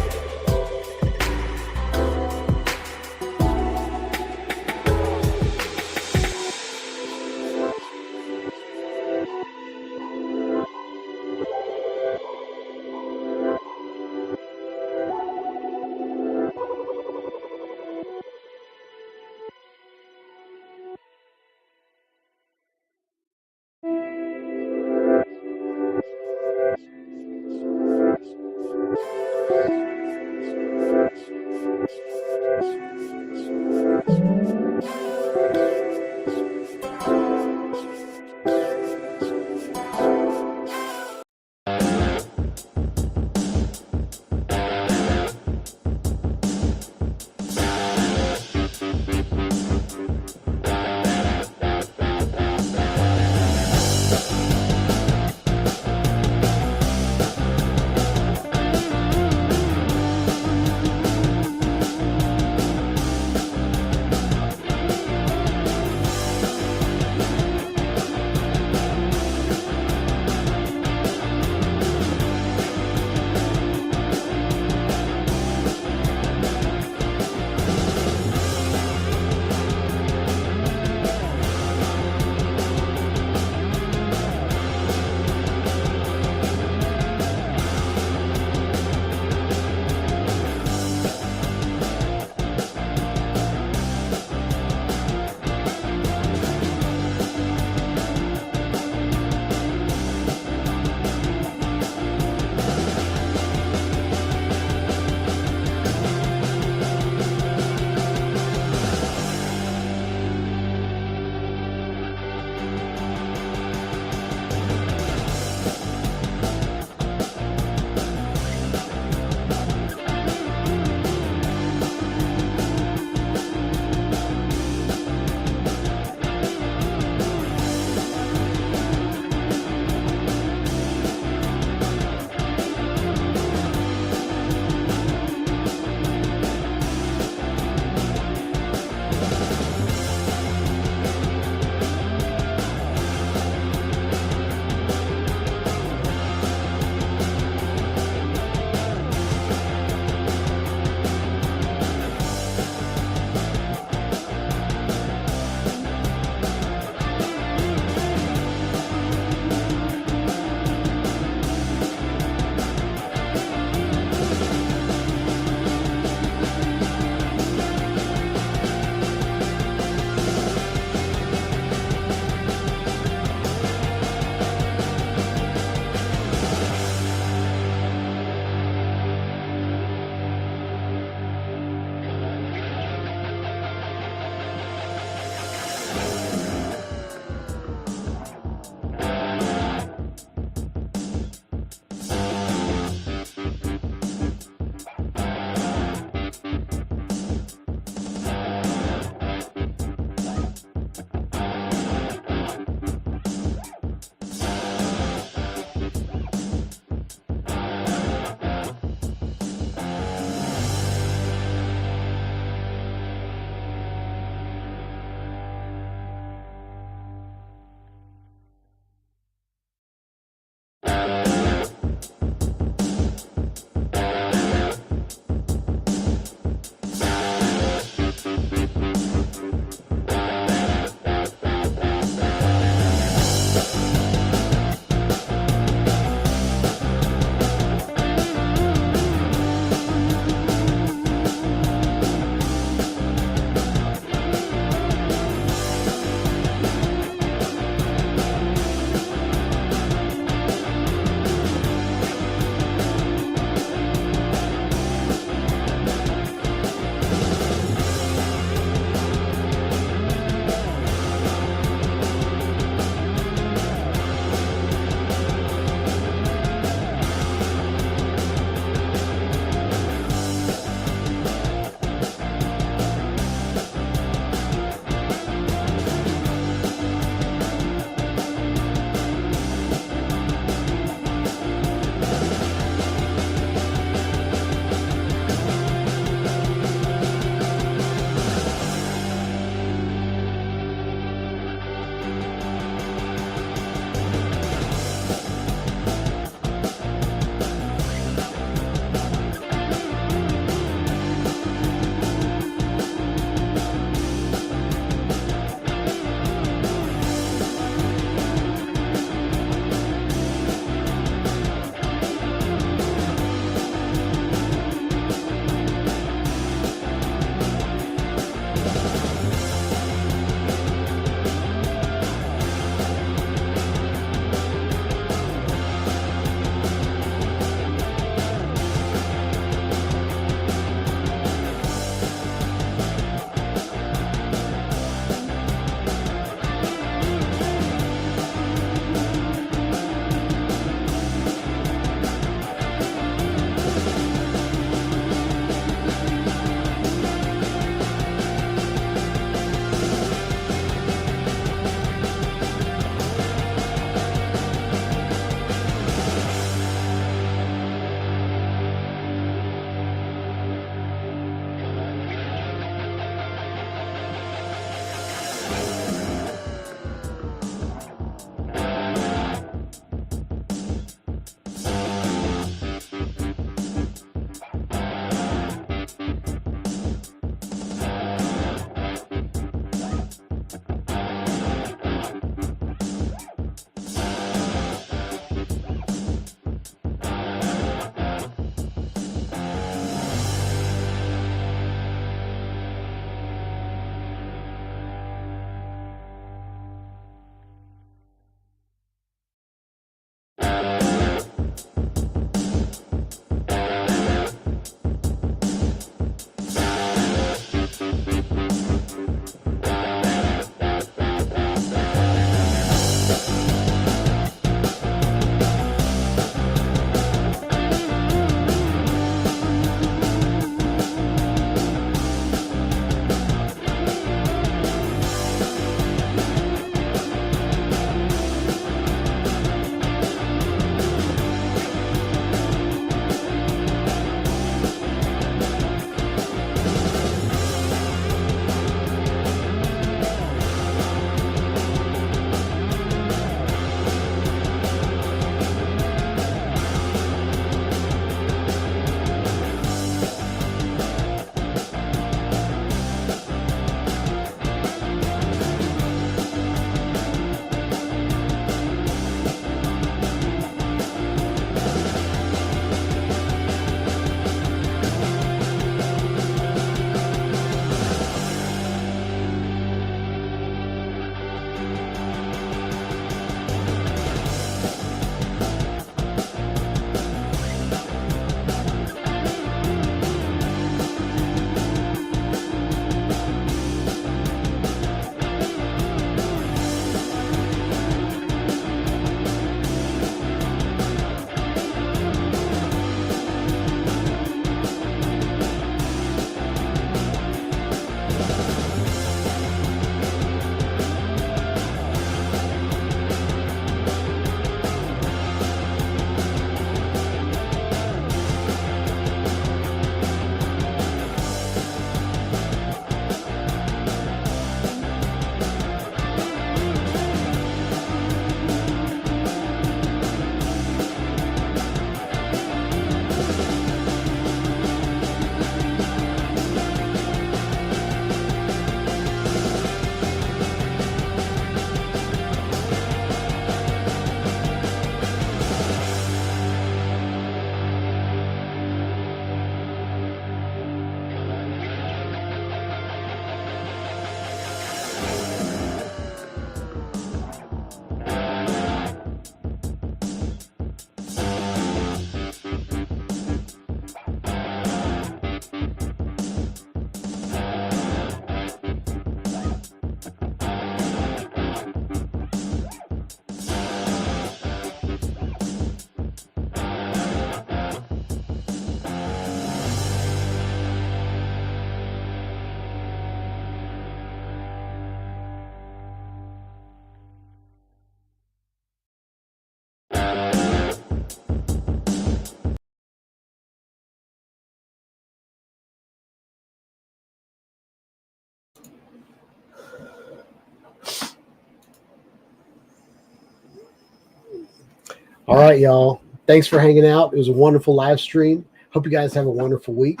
All right, y'all. Thanks for hanging out. It was a wonderful live stream. Hope you guys have a wonderful week.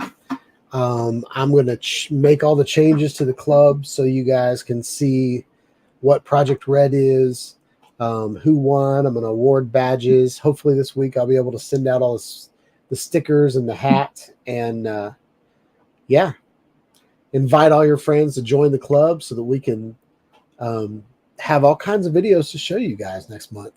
I'm going to make all the changes to the club so you guys can see what Project Red is, who won. I'm going to award badges. Hopefully this week I'll be able to send out all the stickers and the hat. And yeah, invite all your friends to join the club so that we can have all kinds of videos to show you guys next month.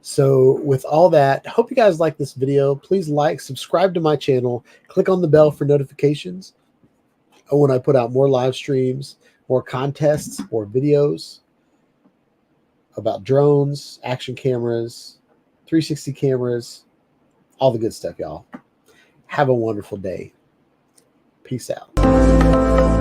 So with all that, hope you guys like this video. Please like, subscribe to my channel, click on the bell for notifications when I put out more live streams, more contests, or videos about drones, action cameras, 360 cameras, all the good stuff, y'all. Have a wonderful day. Peace out.